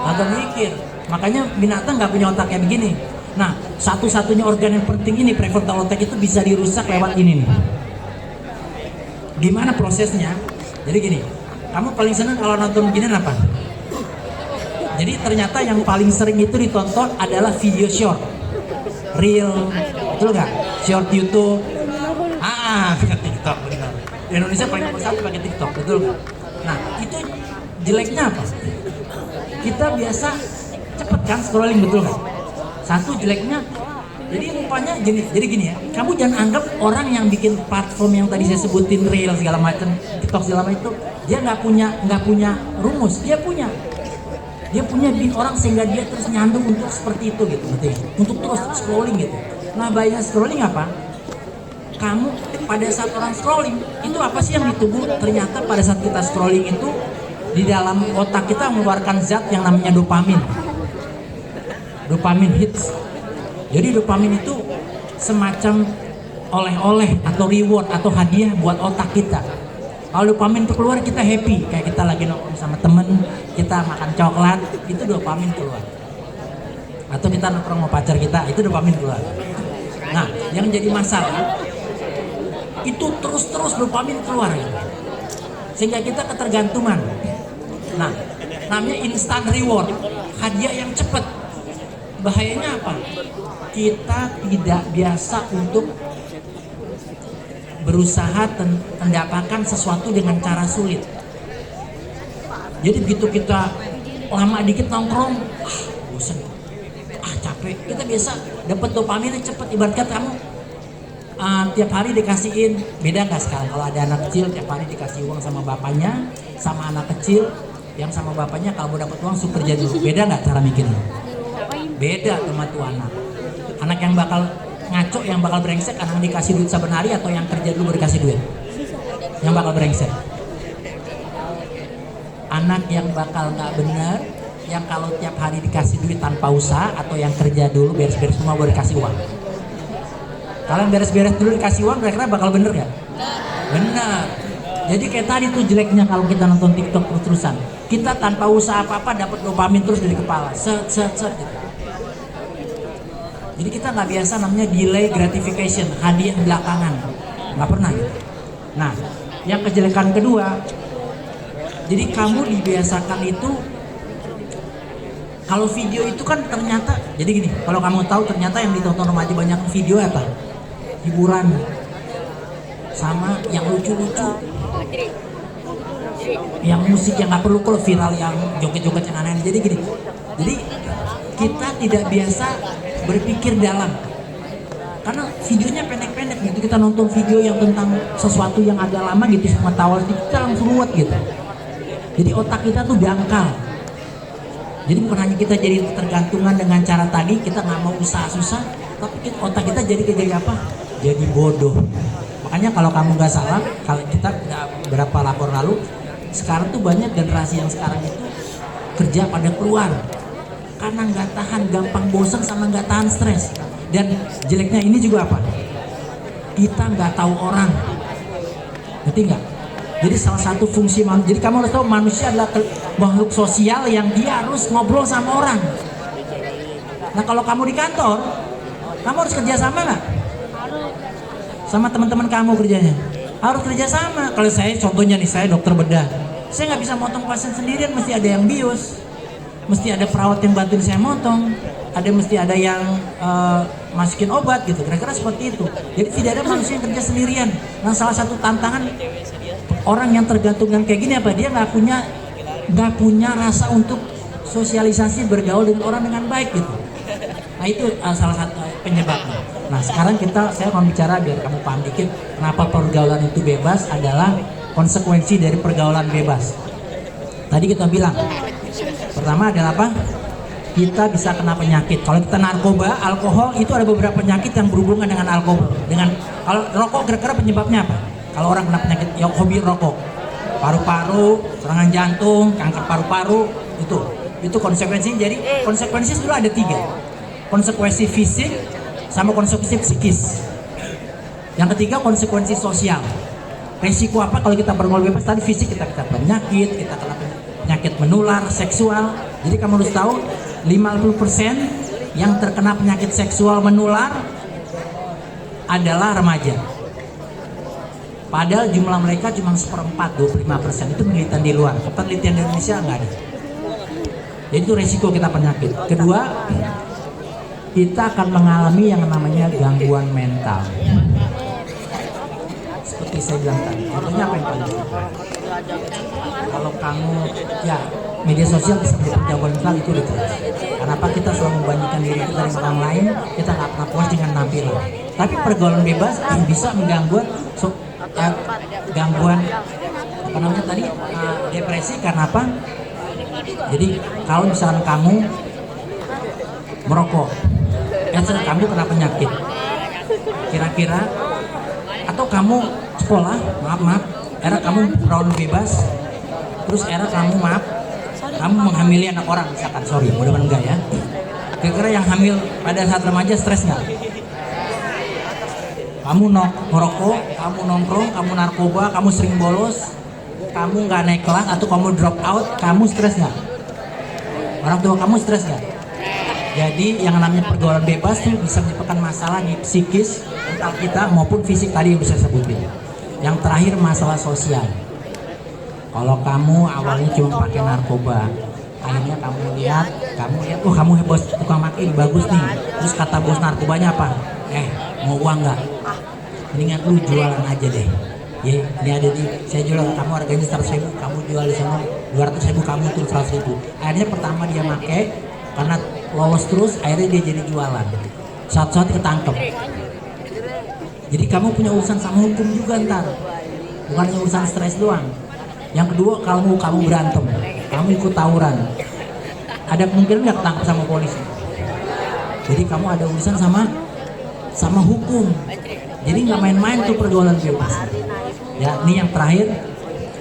D: Agak mikir. Makanya binatang nggak punya otak kayak begini. Nah, satu-satunya organ yang penting ini prefrontal cortex itu bisa dirusak lewat ini nih. Gimana prosesnya? Jadi gini, kamu paling senang kalau nonton beginian apa? Jadi ternyata yang paling sering itu ditonton adalah video short, reel, betul nggak? Short YouTube, TikTok benar. Di Indonesia paling nomor satu pakai TikTok, betul nggak? Nah itu jeleknya apa? Kita biasa cepet kan scrolling, betul nggak? Satu jeleknya, jadi rupanya jadi gini ya. Kamu jangan anggap orang yang bikin platform yang tadi saya sebutin, reel segala macam, TikTok segala macam itu dia nggak punya rumus, dia punya bikin orang sehingga dia terus nyandung untuk seperti itu gitu, betul? Untuk terus scrolling gitu. Nah bahaya scrolling apa? Kamu pada saat orang scrolling itu apa sih yang ditunggu? Ternyata pada saat kita scrolling itu di dalam otak kita mengeluarkan zat yang namanya dopamin hits. Jadi dopamin itu semacam oleh-oleh atau reward atau hadiah buat otak kita. Kalau dopamin itu keluar kita happy, kayak kita lagi nongkrong sama temen, kita makan coklat, itu dopamin keluar. Atau kita nongkrong sama pacar kita, itu dopamin keluar. Nah, yang jadi masalah itu terus dopamin keluar gitu. Sehingga kita ketergantungan. Nah, namanya instant reward, hadiah yang cepat. Bahayanya apa? Kita tidak biasa untuk berusaha mendapatkan sesuatu dengan cara sulit. Jadi begitu kita lama dikit nongkrong, bosan, capek. Kita biasa dapat dopaminnya cepat. Ibarat kata kamu tiap hari dikasihin, beda nggak sekarang kalau ada anak kecil tiap hari dikasih uang sama bapaknya, sama anak kecil yang sama bapaknya kalau mau dapat uang suruh kerja dulu. Beda nggak cara mikirnya? Beda sama tuh anak. Anak yang bakal ngaco, yang bakal brengsek, anak dikasih duit saben hari atau yang kerja dulu dikasih duit? Yang bakal brengsek. Anak yang bakal nggak bener, yang kalau tiap hari dikasih duit tanpa usaha atau yang kerja dulu beres-beres semua baru dikasih uang. Kalian beres-beres dulu dikasih uang, kira-kira bakal bener gak? Bener. Jadi kayak tadi tuh jeleknya kalau kita nonton TikTok terus-terusan. Kita tanpa usaha apa-apa dapat dopamin terus dari kepala. Set gitu. Jadi kita nggak biasa namanya delay gratification, hadiah belakangan, nggak pernah gitu. Nah, yang kejelekan kedua, jadi kamu dibiasakan itu, kalau video itu kan ternyata, jadi gini, kalau kamu tahu ternyata yang ditonton remaja banyak video apa? Hiburan, sama yang lucu-lucu, yang musik yang nggak perlu kalau viral, yang joget-joget yang aneh. Jadi gini, jadi kita tidak biasa berpikir dalam, karena videonya pendek-pendek gitu. Kita nonton video yang tentang sesuatu yang agak lama gitu, pengetahuan kita langsung ruwet gitu. Jadi otak kita tuh dangkal. Jadi bukan hanya kita jadi tergantungan dengan cara tadi, kita nggak mau usaha susah, tapi otak kita jadi apa? Jadi bodoh. Makanya kalau kamu nggak salah, kalau kita berapa lapor lalu, sekarang tuh banyak generasi yang sekarang itu kerja pada keluar. Karena nggak tahan, gampang bosan sama nggak tahan stres. Dan jeleknya ini juga apa? Kita nggak tahu orang, ngerti nggak? Jadi salah satu fungsi manusia, jadi kamu harus tahu manusia adalah makhluk sosial yang dia harus ngobrol sama orang. Nah kalau kamu di kantor, kamu harus kerja sama nggak? Sama teman-teman kamu kerjanya? Harus kerja sama. Kalau saya contohnya nih, saya dokter bedah, saya nggak bisa motong pasien sendirian, mesti ada yang bius. mesti ada perawat yang bantuin saya motong, mesti ada yang masukin obat gitu, kira-kira seperti itu. Jadi tidak ada manusia yang kerja sendirian. Nah, salah satu tantangan orang yang tergantung dengan kayak gini apa, dia nggak punya rasa untuk sosialisasi, bergaul dengan orang dengan baik gitu. Nah, itu salah satu penyebabnya. Nah, sekarang saya mau bicara biar kamu paham dikit kenapa pergaulan itu bebas adalah konsekuensi dari pergaulan bebas. Tadi kita bilang pertama adalah apa? Kita bisa kena penyakit. Kalau kita narkoba, alkohol, itu ada beberapa penyakit yang berhubungan dengan alkohol. Kalau rokok, kira-kira penyebabnya apa? Kalau orang kena penyakit yang hobi rokok, paru-paru, serangan jantung, kanker paru-paru, itu konsekuensinya. Jadi konsekuensi dulu ada 3, konsekuensi fisik sama konsekuensi psikis. Yang ketiga konsekuensi sosial. Resiko apa kalau kita bergaul bebas? Tadi fisik, kita penyakit, kita kena penyakit menular, seksual. Jadi kamu harus tahu 50% yang terkena penyakit seksual menular adalah remaja. Padahal jumlah mereka cuma 1/4, 25%. Itu penelitian di luar. Penelitian di Indonesia nggak ada. Jadi itu resiko kita penyakit. Kedua, kita akan mengalami yang namanya gangguan mental. Seperti saya bilang tadi, contohnya apa yang paling simpel? Kalau kamu, ya media sosial bisa menjadi gangguan mental, itu udah jelas. Kenapa kita selalu membandingkan diri kita dengan orang lain, kita nggak pernah puas dengan tampilan. Tapi pergaulan bebas bisa mengganggu gangguan apa namanya tadi, depresi. Karena apa? Jadi kalau misalnya kamu merokok, kamu kena penyakit, kira-kira, atau kamu sekolah, maaf, era kamu pergaulan bebas, terus era kamu kamu menghamili anak orang misalkan, sorry, mudah-mudahan enggak ya. Kira-kira yang hamil pada saat remaja stres nggak? Kamu merokok, kamu nongkrong, kamu narkoba, kamu sering bolos, kamu nggak naik kelas atau kamu drop out, kamu stres nggak? Orang tua kamu stres nggak? Jadi yang namanya pergaulan bebas tuh bisa menyebabkan masalah di psikis, mental kita maupun fisik tadi yang bisa sebutin. Yang terakhir masalah sosial. Kalau kamu awalnya cuma pakai narkoba, akhirnya kamu lihat, oh kamu bos tukang makin bagus nih. Terus kata bos narkobanya apa? Mau uang nggak? Mendingan lu jualan aja deh. Ya, ini ada saya jual, kamu harganya 100.000, kamu jual di sana 200.000, kamu tuh 100.000. Akhirnya pertama dia pakai, karena lolos terus, akhirnya dia jadi jualan. Saat-saat ketangkep. Jadi kamu punya urusan sama hukum juga ntar, bukan urusan stres doang. Yang kedua, kalau kamu berantem, kamu ikut tawuran, ada kemungkinan nggak ketangkep sama polisi. Jadi kamu ada urusan sama hukum. Jadi nggak main-main tuh pergaulan bebas. Ya, ini yang terakhir.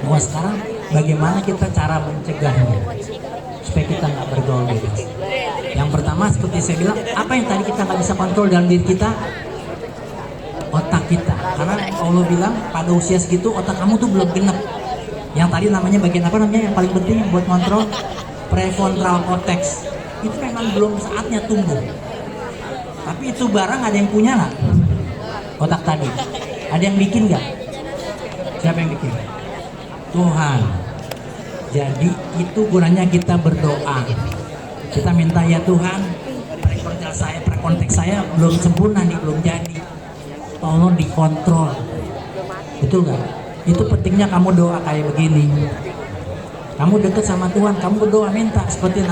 D: Bahwa sekarang bagaimana kita cara mencegahnya supaya kita nggak bergaul bebas. Yang pertama seperti saya bilang, apa yang tadi kita nggak bisa kontrol dalam diri kita? Otak kita. Karena Allah bilang pada usia segitu otak kamu tuh belum genap. Yang tadi namanya bagian apa namanya yang paling penting buat kontrol, prefrontal cortex. Itu memang belum saatnya tumbuh. Tapi itu barang ada yang punya nggak? Otak tadi. Ada yang bikin nggak? Siapa yang bikin? Tuhan. Jadi itu gunanya kita berdoa. Kita minta, ya Tuhan, prekonteks saya belum sempurna nih, belum jadi. Tolong dikontrol. Betul nggak? Itu pentingnya kamu doa kayak begini. Kamu dekat sama Tuhan, kamu berdoa minta seperti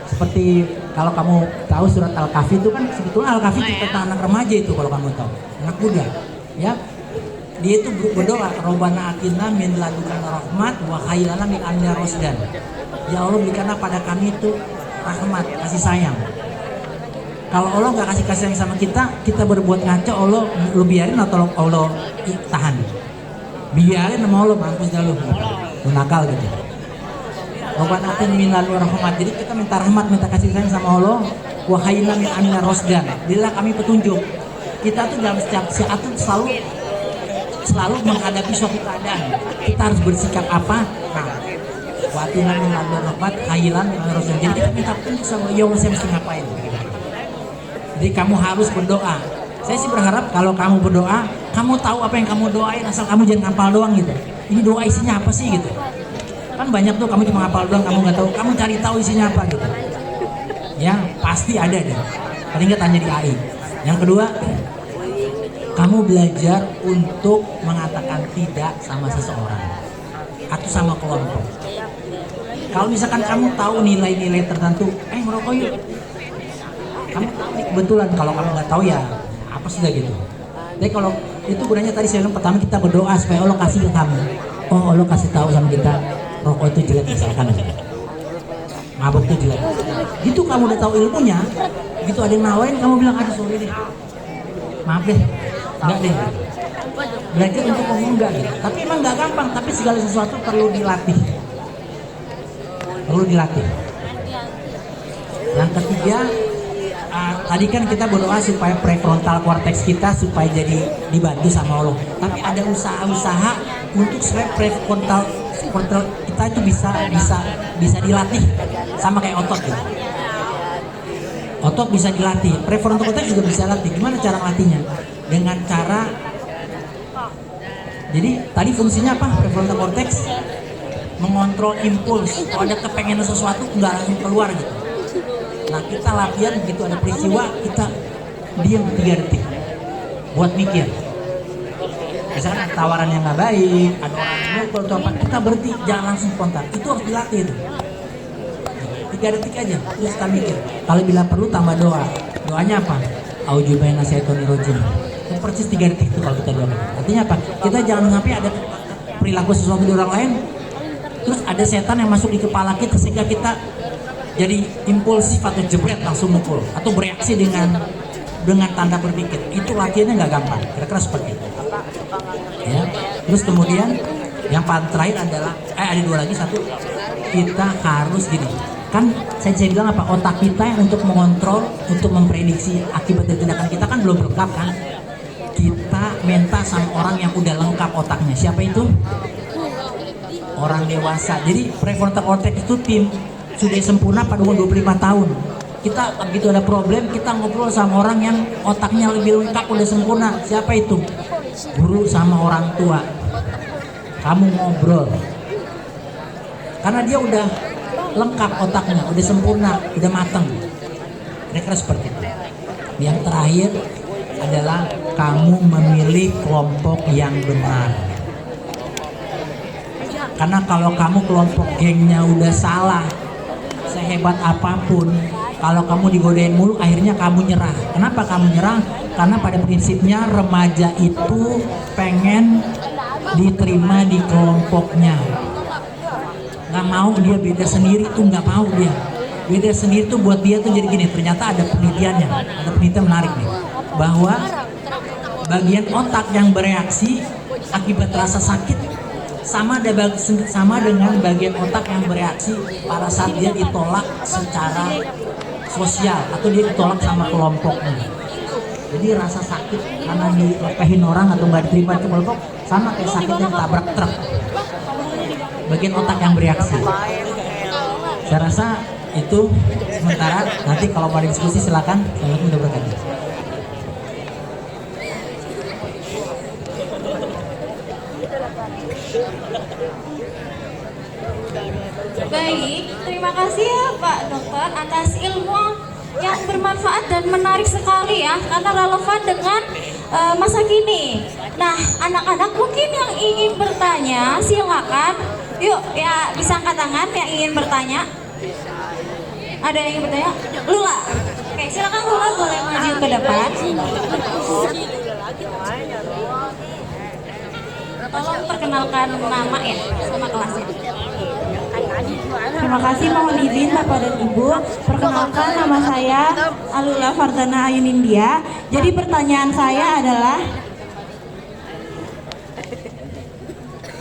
D: seperti kalau kamu tahu surat Al-Kahfi itu kan sebetulnya Al-Kahfi itu tentang anak remaja itu, kalau kamu tahu, anak muda, ya. Dia itu berdoa, Robbana atina min ladunka rahmat wa hayyi lana min amrina rasdan. Ya Allah, berikanlah pada kami itu rahmat, kasih sayang. Kalau Allah nggak kasih sayang sama kita berbuat ngaco, Allah lu biarin atau Allah tahan? Biarin sama Allah, mampus dah lu nakal gitu. Robbana atina min ladunka rahmat. Jadi kita minta rahmat, minta kasih sayang sama Allah. Wa hayyi lana min amrina rasdan. Berilah kami petunjuk. Kita tuh dalam setiap saat tuh selalu menghadapi suatu keadaan, kita harus bersikap apa? Nah, waktu nabi rahmat, khailan, rasul. Jadi kita minta petunjuk sama ya Allah, saya mesti ngapain? Jadi kamu harus berdoa. Saya sih berharap kalau kamu berdoa, kamu tahu apa yang kamu doain, asal kamu jangan ngapal doang gitu. Ini doa isinya apa sih gitu? Kan banyak tuh kamu cuma hafal doang, kamu nggak tahu, kamu cari tahu isinya apa gitu. Ya pasti ada deh. Paling nggak tanya di AI. Yang kedua, kamu belajar untuk mengatakan tidak sama seseorang atau sama kelompok. Kalau misalkan kamu tahu nilai-nilai tertentu, ngerokok yuk. Kamu tahu nih kebetulan, kalau kamu nggak tahu ya apa sudah gitu. Tapi kalau itu gunanya tadi saya bilang pertama kita berdoa supaya Allah kasih ke kamu. Oh Allah kasih tahu sama kita rokok itu jelek misalkan. Mabuk itu jelek. Gitu kamu udah tahu ilmunya, gitu ada yang nawarin kamu bilang aduh sorry deh. Maaf deh. Enggak deh. Belajar untuk ngomong enggak gitu. Tapi emang enggak gampang, tapi segala sesuatu perlu dilatih. Perlu dilatih. Yang ketiga, tadi kan kita berdoa supaya prefrontal cortex kita supaya jadi dibantu sama Allah. Tapi ada usaha-usaha untuk supaya prefrontal kita itu bisa dilatih sama kayak otot gitu. Otot bisa dilatih, prefrontal cortex juga bisa latih. Gimana cara melatihnya? Dengan cara, jadi tadi fungsinya apa? Prefrontal cortex mengontrol impuls. Kalau ada kepengen sesuatu nggak langsung keluar gitu. Nah kita latihan begitu ada peristiwa kita diam 3 detik buat mikir. Misalkan ada tawaran yang nggak baik, ada orang yang mukul atau apa, kita berhenti, jangan langsung spontan. Itu harus dilatih itu. 3 detik aja, terus kita mikir. Kalau bila perlu tambah doa. Doanya apa? Auzubillahi minasyaitonirrajim. Itu persis 3 detik itu kalau kita doa. Artinya apa? Kita jangan sampai ada perilaku sesuatu di orang lain, terus ada setan yang masuk di kepala kita sehingga kita jadi impulsif atau jebret langsung mukul atau bereaksi dengan tanda berpikir. Itu latihannya nggak gampang. Kira-kira seperti itu. Ya. Terus kemudian yang paling terakhir adalah ada 2 lagi. Satu, kita harus gini. Kan saya bilang apa? Otak kita yang untuk mengontrol, untuk memprediksi akibat dari tindakan kita kan belum lengkap kan. Kita minta sama orang yang udah lengkap otaknya. Siapa itu? Orang dewasa. Jadi prefrontal cortex itu tim sudah sempurna pada umur 25 tahun. Kita begitu ada problem, kita ngobrol sama orang yang otaknya lebih lengkap, udah sempurna. Siapa itu? Guru sama orang tua. Kamu ngobrol. Karena dia udah lengkap otaknya, udah sempurna, udah mateng. Kira-kira seperti itu. Yang terakhir adalah kamu memilih kelompok yang benar. Karena kalau kamu kelompok gengnya udah salah, sehebat apapun, kalau kamu digodain mulu, akhirnya kamu nyerah. Kenapa kamu nyerah? Karena pada prinsipnya remaja itu pengen diterima di kelompoknya. Nggak mau dia beda sendiri tuh, nggak mau dia. Beda sendiri tuh buat dia tuh jadi gini. Ternyata ada penelitiannya, ada penelitian menarik nih, bahwa bagian otak yang bereaksi akibat rasa sakit sama dengan bagian otak yang bereaksi pada saat dia ditolak secara sosial atau dia ditolak sama kelompoknya. Jadi rasa sakit karena dilepehin orang atau nggak diterima di kelompok sama kayak sakitnya tabrak truk. Bagian otak yang bereaksi. Saya rasa itu sementara. Nanti kalau mau diskusi silakan. Assalamualaikum warahmatullahi wabarakatuh.
F: Baik, terima kasih ya Pak Dokter atas ilmu yang bermanfaat dan menarik sekali ya, karena relevan dengan masa kini. Nah, anak-anak mungkin yang ingin bertanya, silakan. Yuk, ya bisa angkat tangan yang ingin bertanya. Ada yang ingin bertanya? Lula. Oke, silakan Lula, boleh maju ke depan. Tolong perkenalkan nama ya, sama kelasnya.
G: Terima kasih, mohon izin Bapak dan Ibu. Perkenalkan, nama saya Alula Fardana Ayunindia. Jadi pertanyaan saya adalah,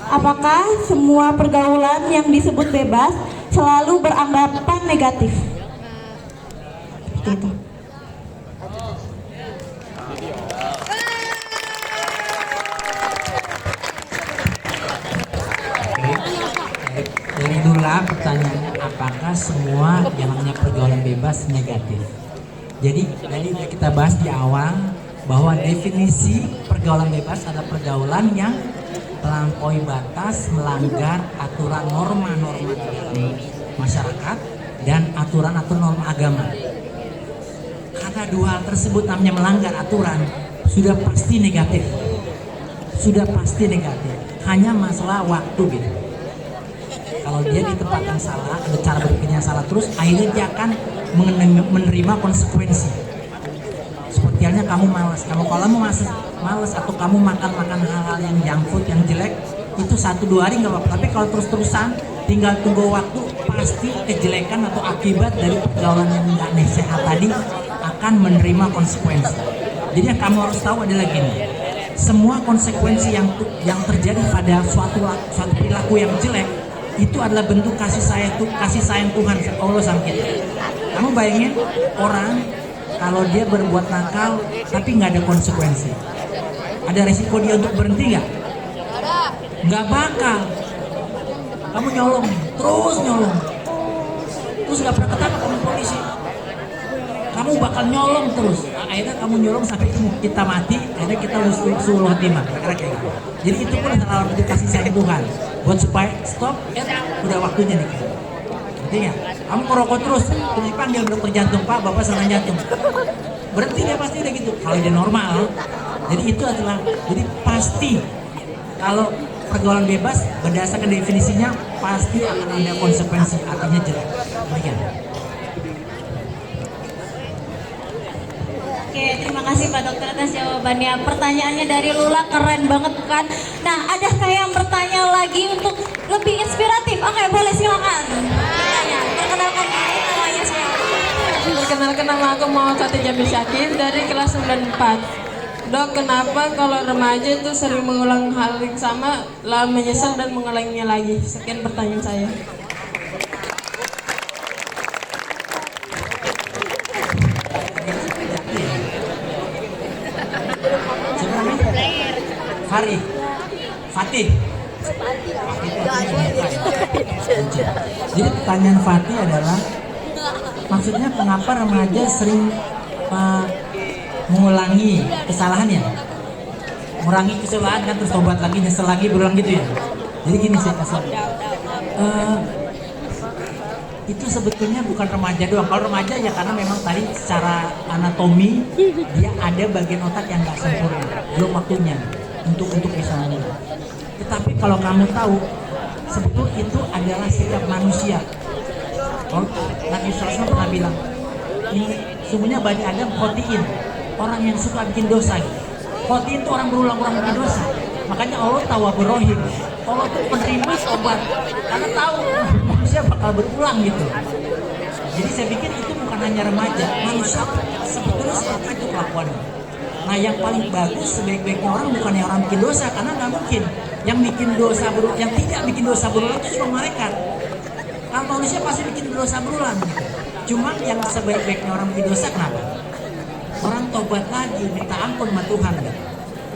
G: apakah semua pergaulan yang disebut bebas selalu beranggapan negatif? Seperti itu.
D: Dari Lula pertanyaannya, apakah semua yang namanya pergaulan bebas negatif? Jadi kita bahas di awal bahwa definisi pergaulan bebas adalah pergaulan yang melampaui batas, melanggar aturan norma-norma di dalam masyarakat dan aturan-aturan norma agama. Karena dua hal tersebut namanya melanggar aturan, sudah pasti negatif. Sudah pasti negatif. Hanya masalah waktu gitu. Kalau dia di tempat yang salah, ada cara berpikir yang salah terus, akhirnya dia akan menerima konsekuensi. Seperti halnya kamu malas, kalau malas atau kamu makan hal-hal yang junk food yang jelek, itu 1-2 hari nggak apa-apa. Tapi kalau terus-terusan, tinggal tunggu waktu, pasti kejelekan atau akibat dari pergaulan yang nggak sehat tadi akan menerima konsekuensi. Jadi yang kamu harus tahu adalah gini, semua konsekuensi yang terjadi pada suatu perilaku yang jelek itu adalah bentuk kasih sayang Tuhan Allah sama kita. Kamu bayangin orang kalau dia berbuat nakal tapi nggak ada konsekuensi, ada resiko dia untuk berhenti nggak? Nggak bakal. Kamu nyolong, terus nggak pernah ketangkap sama polisi. Kamu bakal nyolong terus. Akhirnya kamu nyolong sampai kita mati. Akhirnya kita usul hatimah. Kira-kira kayak gitu. Jadi itu pun adalah kasih sayang Tuhan. Buat supaya stop, udah waktunya nih. Berarti ya, kamu merokok terus dipanggil dokter jantung, Pak, Bapak serangan jantung. Berhenti dia pasti udah gitu. Kalau dia normal, jadi itu adalah, jadi pasti kalau pergaulan bebas berdasarkan definisinya pasti akan ada konsekuensi, artinya jelek. Demikian.
F: Oke, terima kasih Pak Dokter atas jawabannya. Pertanyaannya dari Lula keren banget kan? Nah, ada kayak yang bertanya lagi untuk lebih inspiratif. Oke, boleh silakan. Perkenalkan diri, namanya siapa?
H: Perkenalkan, nama aku Muhammad Fatih Jamil Syakir dari kelas 94. Dok, kenapa kalau remaja itu sering mengulang hal yang sama, lalu menyesal dan mengulanginya lagi? Sekian pertanyaan saya.
D: Fatih. Jadi pertanyaan Fatih adalah, maksudnya kenapa remaja sering mengulangi kesalahannya, mengurangi kesalahan kan, terus tobat lagi, nyesel lagi, berulang gitu ya. Jadi gini saya kasih, itu sebetulnya bukan remaja doang. Kalau remaja ya karena memang tadi secara anatomi dia ada bagian otak yang nggak sempurna, belum waktunya untuk bisa mengulang. Tetapi kalau kamu tahu, sebetulnya itu adalah sikap manusia. Nabi SAW pernah bilang, ini sungguhnya Bani Adam khotiin, orang yang suka bikin dosa. Khotiin itu orang berulang-ulang bikin dosa. Makanya Allah Tawwabur Rahim, Allah tuh penerima tobat karena tahu manusia bakal berulang gitu. Jadi saya pikir itu bukan hanya remaja, manusia sebetulnya seperti itu kelakuannya. Nah, yang paling bagus sebaik-baiknya orang bukan yang orang bikin dosa, karena nggak mungkin yang bikin dosa berulang, yang tidak bikin dosa berulang itu cuma malaikat. Kalau manusia pasti bikin dosa berulang gitu. Cuma yang sebaik-baiknya orang bikin dosa kenapa? Orang tobat lagi, minta ampun sama Tuhan gitu.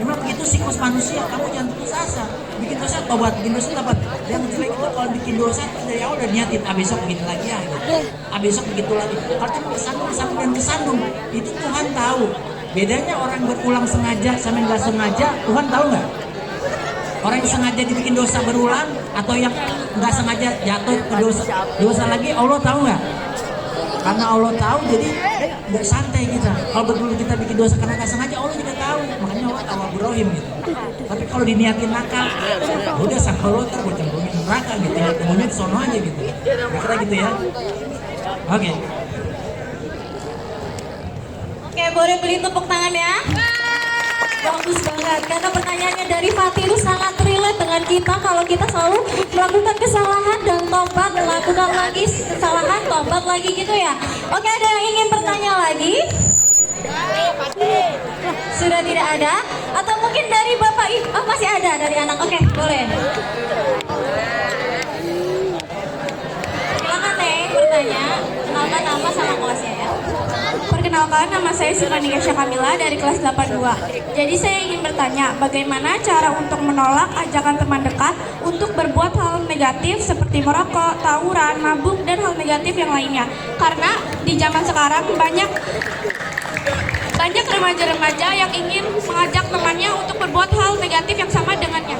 D: Memang begitu siklus manusia, kamu jangan putus asa. Bikin dosa tobat, bikin dosa tobat. Yang jelek itu kalau bikin dosa dari awal udah niatin, besok begitu lagi ya gitu. Besok begitu lagi. Kalau kesandung, itu Tuhan tahu. Bedanya orang berulang sengaja sama nggak sengaja, Tuhan tahu nggak? Orang yang sengaja dibikin dosa berulang atau yang nggak sengaja jatuh ke dosa lagi, Allah tahu nggak? Karena Allah tahu, jadi nggak santai kita. Kalau betul kita bikin dosa karena nggak sengaja, Allah juga tahu. Makanya Allah Tawwabur Rahim gitu. Tapi kalau diniatin nakal, udah sampai Allah gue cemplungin neraka gitu. Tinggal temunya di sono aja gitu. Kira gitu ya. Oke.
F: Oke, boleh beri tepuk tangan ya. Bagus banget, karena pertanyaannya dari Fatih itu sangat relate dengan kita. Kalau kita selalu melakukan kesalahan dan tobat, melakukan lagi kesalahan, tobat lagi gitu ya. Oke, ada yang ingin bertanya lagi? Sudah tidak ada? Atau mungkin dari Bapak Ibu? Oh, masih ada dari anak. Oke, boleh. Silakan Teh bertanya. Kenalkan nama sama kelasnya ya.
G: Perkenalkan, nama saya Sylvania Kamila dari kelas 82. Jadi saya ingin bertanya, bagaimana cara untuk menolak ajakan teman dekat untuk berbuat hal negatif seperti merokok, tawuran, mabuk, dan hal negatif yang lainnya. Karena di zaman sekarang banyak remaja-remaja yang ingin mengajak temannya untuk berbuat hal negatif yang sama dengannya.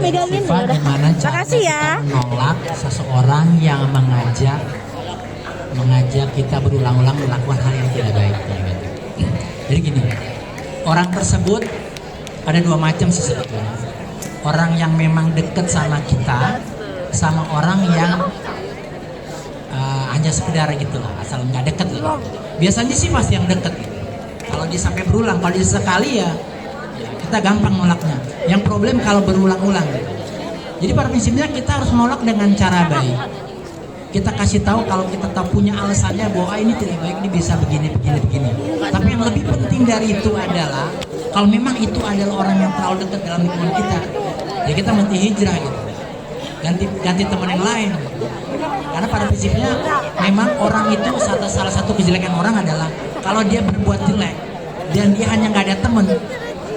D: Sifat gimana cara kita menolak seseorang yang mengajak kita berulang-ulang melakukan hal yang tidak baik. Jadi gini, orang tersebut ada dua macam sih sebetulnya. Orang yang memang dekat sama kita, sama orang yang hanya sekedar gitu lah, asal nggak deket gitu. Biasanya sih pasti yang deket gitu. Kalau dia sampai berulang, kalau dia sekali ya kita gampang nolaknya. Yang problem kalau berulang-ulang gitu. Jadi pada prinsipnya kita harus menolak dengan cara baik. Kita kasih tahu kalau kita tahu punya alasannya bahwa ini tidak baik, ini bisa begini. Tapi yang lebih penting dari itu adalah kalau memang itu adalah orang yang terlalu dekat dalam lingkungan kita, ya kita mesti hijrah gitu. Ganti teman yang lain. Karena pada prinsipnya memang orang itu salah satu kejelekan orang adalah kalau dia berbuat jelek dan dia hanya nggak ada teman,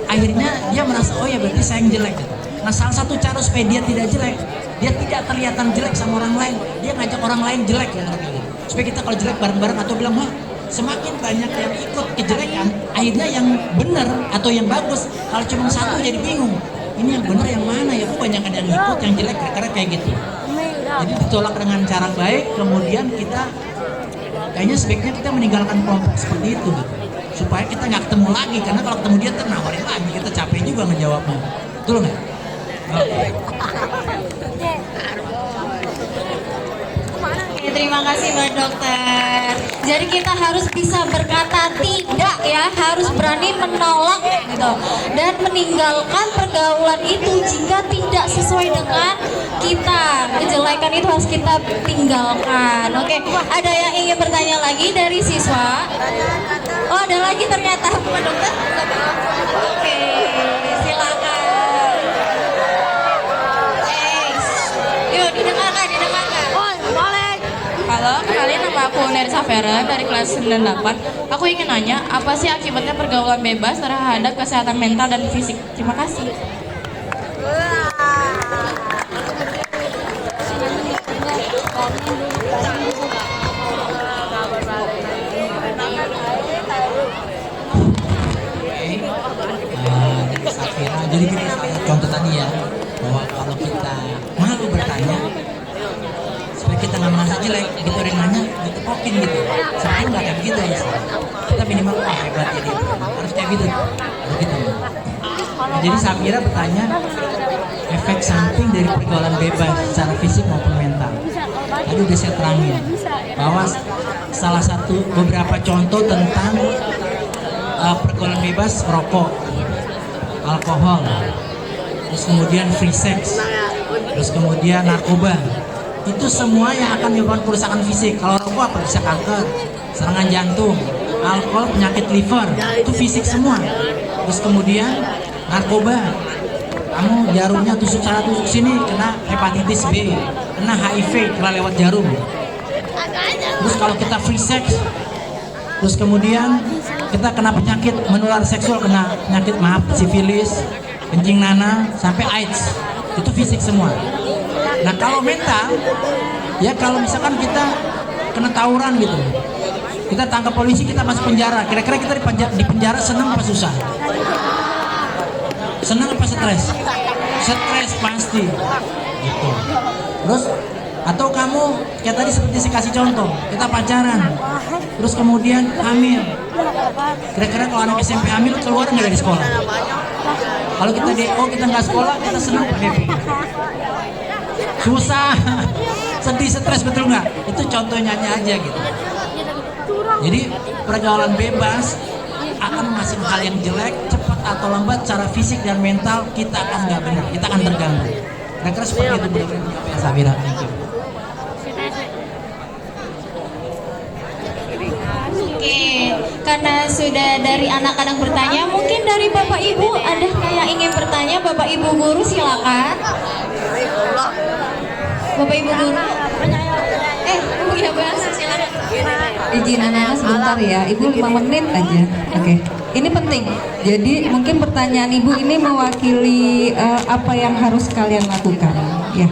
D: akhirnya dia merasa oh ya berarti saya yang jelek. Nah salah satu cara supaya dia tidak jelek, dia tidak terlihatan jelek sama orang lain, dia ngajak orang lain jelek ya, supaya kita kalau jelek bareng-bareng atau bilang wah semakin banyak yang ikut kejelekan, akhirnya yang benar atau yang bagus kalau cuma satu jadi bingung. Ini yang benar yang mana ya? Banyak ada yang ikut yang jelek, kira-kira kayak gitu. Jadi ditolak dengan cara baik, kemudian kita kayaknya sebaiknya kita meninggalkan kelompok seperti itu gitu. Supaya kita nggak ketemu lagi, karena kalau ketemu dia nawarin lagi, kita capek juga ngejawabnya. Betul nggak? Okay.
F: Terima kasih Mbak Dokter. Jadi kita harus bisa berkata tidak ya, harus berani menolak gitu dan meninggalkan pergaulan itu jika tidak sesuai dengan kita. Kejelekan itu harus kita tinggalkan. Oke, ada yang ingin bertanya lagi dari siswa? Oh, ada lagi ternyata Mbak Dokter. Oke, silakan. Yuk didengarkan.
H: Halo, kenalin nama aku Nersa Vera dari kelas 98. Aku ingin nanya, apa sih akibatnya pergaulan bebas terhadap kesehatan mental dan fisik? Terima kasih.
D: Safira, jadi gini contoh tadi ya, bahwa kalau kita malu bertanya supaya kita nggak merasa jelek, gitu orang nanya ditepokin gitu. Sebenarnya nggak kayak begitu ya, kita minimal hebat jadi harus kayak gitu. Nah, jadi Safira bertanya efek samping dari pergaulan bebas secara fisik maupun mental. Tadi udah saya terangin bahwa salah satu beberapa contoh tentang pergaulan bebas rokok, alkohol, terus kemudian free sex, terus kemudian narkoba. Itu semua yang akan menyebabkan kerusakan fisik. Kalau rokok apa? Bisa kanker, serangan jantung, alkohol penyakit liver, itu fisik semua. Terus kemudian narkoba, kamu jarumnya tusuk sana tusuk sini, kena hepatitis B, kena HIV kalau lewat jarum. Terus kalau kita free sex, terus kemudian kita kena penyakit menular seksual, kena penyakit sifilis, kencing nanah, sampai AIDS, itu fisik semua. Nah kalau mental, ya kalau misalkan kita kena tawuran gitu, kita tangkap polisi, kita masuk penjara, kira-kira kita di penjara senang apa susah? Senang apa stres? Stres pasti gitu. Terus atau kamu kayak tadi seperti saya kasih contoh, kita pacaran, terus kemudian hamil, kira-kira kalau anak SMP hamil keluar nggak dari sekolah? Kalau kita DO, kita nggak sekolah, kita senang apa happy? Susah, sedih, stres, betul nggak? Itu contohnya aja gitu. Jadi pergaulan bebas akan menghasilkan hal yang jelek, cepat atau lambat, secara fisik dan mental kita akan nggak benar, kita akan terganggu. Kira-kira seperti itu mudah-mudahan Safira. Thank you.
F: Oke, karena sudah dari anak-anak bertanya, mungkin dari Bapak Ibu ada yang ingin bertanya. Bapak Ibu guru silakan. Bapak Ibu guru. Bu ya Bu Elsa silakan.
C: Izin anak-anak sebentar ya, Ibu 5 menit aja. Oke. Ini penting. Jadi mungkin pertanyaan Ibu ini mewakili apa yang harus kalian lakukan. Ya,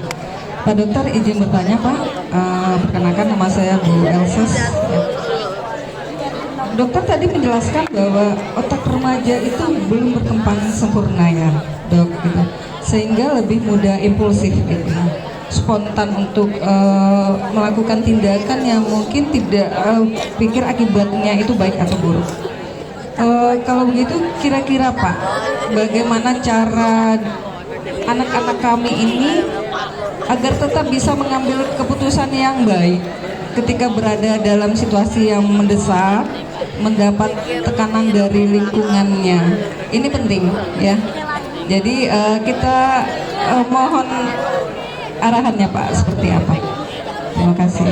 C: Pak Dokter izin bertanya Pak. Perkenalkan nama saya Bu Elsa. Ya. Dokter tadi menjelaskan bahwa otak remaja itu belum berkembang sempurna ya, Dok. Gitu. sehingga lebih mudah impulsif gitu, spontan untuk melakukan tindakan yang mungkin tidak pikir akibatnya itu baik atau buruk. Kalau begitu kira-kira Pak, bagaimana cara anak-anak kami ini agar tetap bisa mengambil keputusan yang baik ketika berada dalam situasi yang mendesak, mendapat tekanan dari lingkungannya. Ini penting ya. Jadi kita mohon arahannya Pak seperti apa. Terima kasih.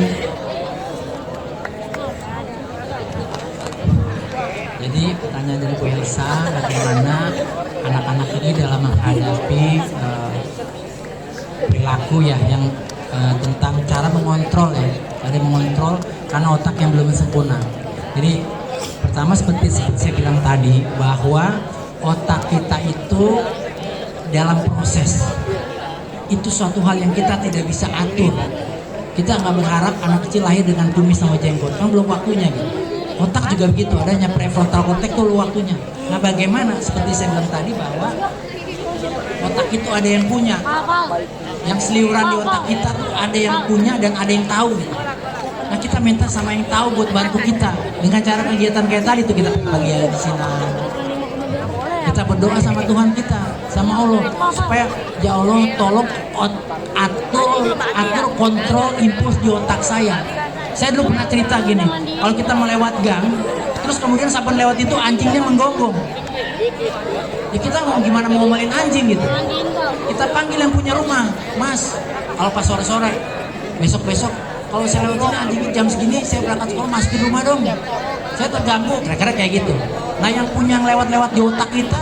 D: Jadi pertanyaan dari Bu Elsa, bagaimana anak-anak ini dalam menghadapi perilaku ya yang tentang cara mengontrol ya, cara mengontrol karena otak yang belum sempurna. Jadi pertama seperti saya bilang tadi bahwa otak kita itu dalam proses, itu suatu hal yang kita tidak bisa atur. Kita nggak berharap anak kecil lahir dengan kumis sama jenggot, kan belum waktunya gitu. Otak juga begitu, adanya prefrontal cortex itu waktunya. Nah bagaimana seperti saya bilang tadi bahwa otak itu ada yang punya, yang seliuran di otak kita tuh ada yang punya dan ada yang tahu gitu. Nah kita minta sama yang tahu buat bantu kita dengan cara kegiatan kayak tadi tuh, kita bagi di sini. Kita berdoa sama Tuhan kita, sama Allah supaya ya Allah tolong atur kontrol impuls di otak saya. Saya dulu pernah cerita gini, kalau kita melewat gang, terus kemudian saban lewat itu anjingnya menggonggong. Ya kita mau gimana mau ngomelin anjing gitu. Kita panggil yang punya rumah, Mas, kalau pas sore-sore, besok-besok kalau saya lewat ini anjingnya jam segini, saya berangkat sekolah masukin rumah dong. Saya terganggu, kira-kira kayak gitu. Nah yang punya lewat-lewat di otak kita,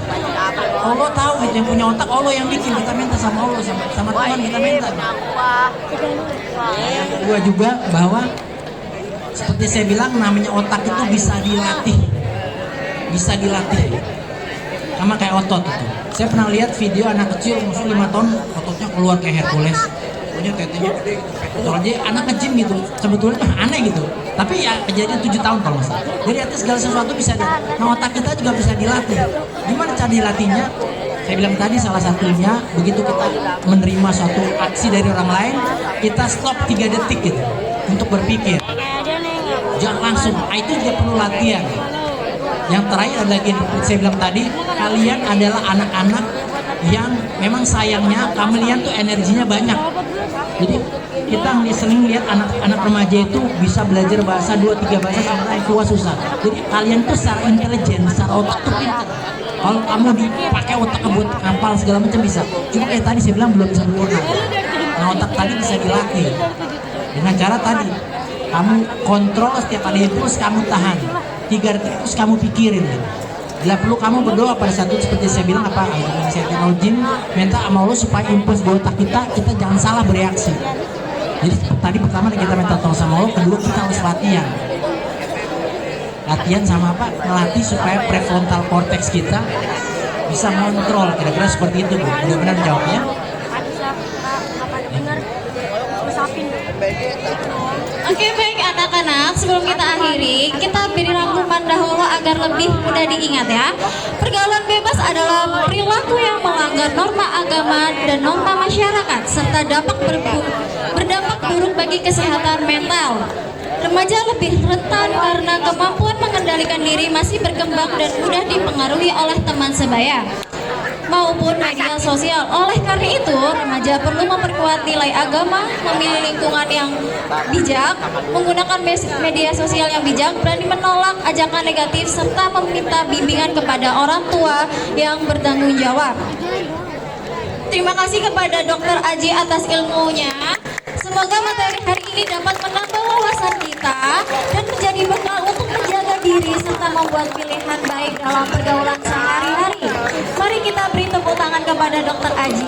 D: Allah tahu gitu, yang punya otak Allah yang bikin. Kita minta sama Allah, sama Tuhan kita minta. Yang kedua juga bahwa seperti saya bilang, namanya otak itu bisa dilatih, sama kayak otot itu. Saya pernah lihat video anak kecil umur 5 tahun, ototnya keluar kayak Hercules, pokoknya tetenya gede gitu, pektoral aja anak nge-gym gitu. Sebetulnya aneh gitu, tapi ya kejadian 7 tahun kalau nggak salah. Jadi atas segala sesuatu bisa nah otak kita juga bisa dilatih. Gimana cara dilatihnya? Saya bilang tadi salah satunya, begitu kita menerima suatu aksi dari orang lain, kita stop 3 detik gitu untuk berpikir. Jangan langsung, itu juga perlu latihan. Yang terakhir adalah gini, saya bilang tadi, kalian adalah anak-anak yang memang sayangnya kalian tuh energinya banyak. Jadi kita sering lihat anak-anak remaja itu bisa belajar bahasa 2-3 bahasa sampai tua susah. Jadi kalian tuh secara intelijen, secara otak tuh pintar. Kalau kamu dipakai otak buat hafal segala macam bisa. Cuma kayak tadi saya bilang belum sempurna. Nah otak tadi bisa dilatih dengan cara tadi, kamu kontrol setiap ada impuls, kamu tahan 3 detik terus kamu pikirin. Bila perlu kamu berdoa pada saat itu seperti saya bilang apa, saya jin minta sama Allah supaya impuls di otak kita jangan salah bereaksi. Jadi tadi pertama kita minta tolong sama Allah, kedua kita harus latihan sama apa? Melatih supaya prefrontal cortex kita bisa mengontrol. Kira-kira seperti itu Bu. Udah benar jawabnya?
F: Oke baik anak-anak, sebelum kita akhiri, kita beri rangkuman dahulu agar lebih mudah diingat ya. Pergaulan bebas adalah perilaku yang melanggar norma agama dan norma masyarakat, serta berdampak buruk bagi kesehatan mental. Remaja lebih rentan karena kemampuan mengendalikan diri masih berkembang dan mudah dipengaruhi oleh teman sebaya maupun media sosial. Oleh karena itu, remaja perlu memperkuat nilai agama, memilih lingkungan yang bijak, menggunakan media sosial yang bijak, berani menolak ajakan negatif, serta meminta bimbingan kepada orang tua yang bertanggung jawab. Terima kasih kepada Dr. Aji atas ilmunya. Semoga materi hari ini dapat menambah wawasan kita dan menjadi bekal untuk menjaga diri serta membuat pilihan baik dalam pergaulan sehari-hari. Mari kita beri tepuk tangan kepada Dr. Aji.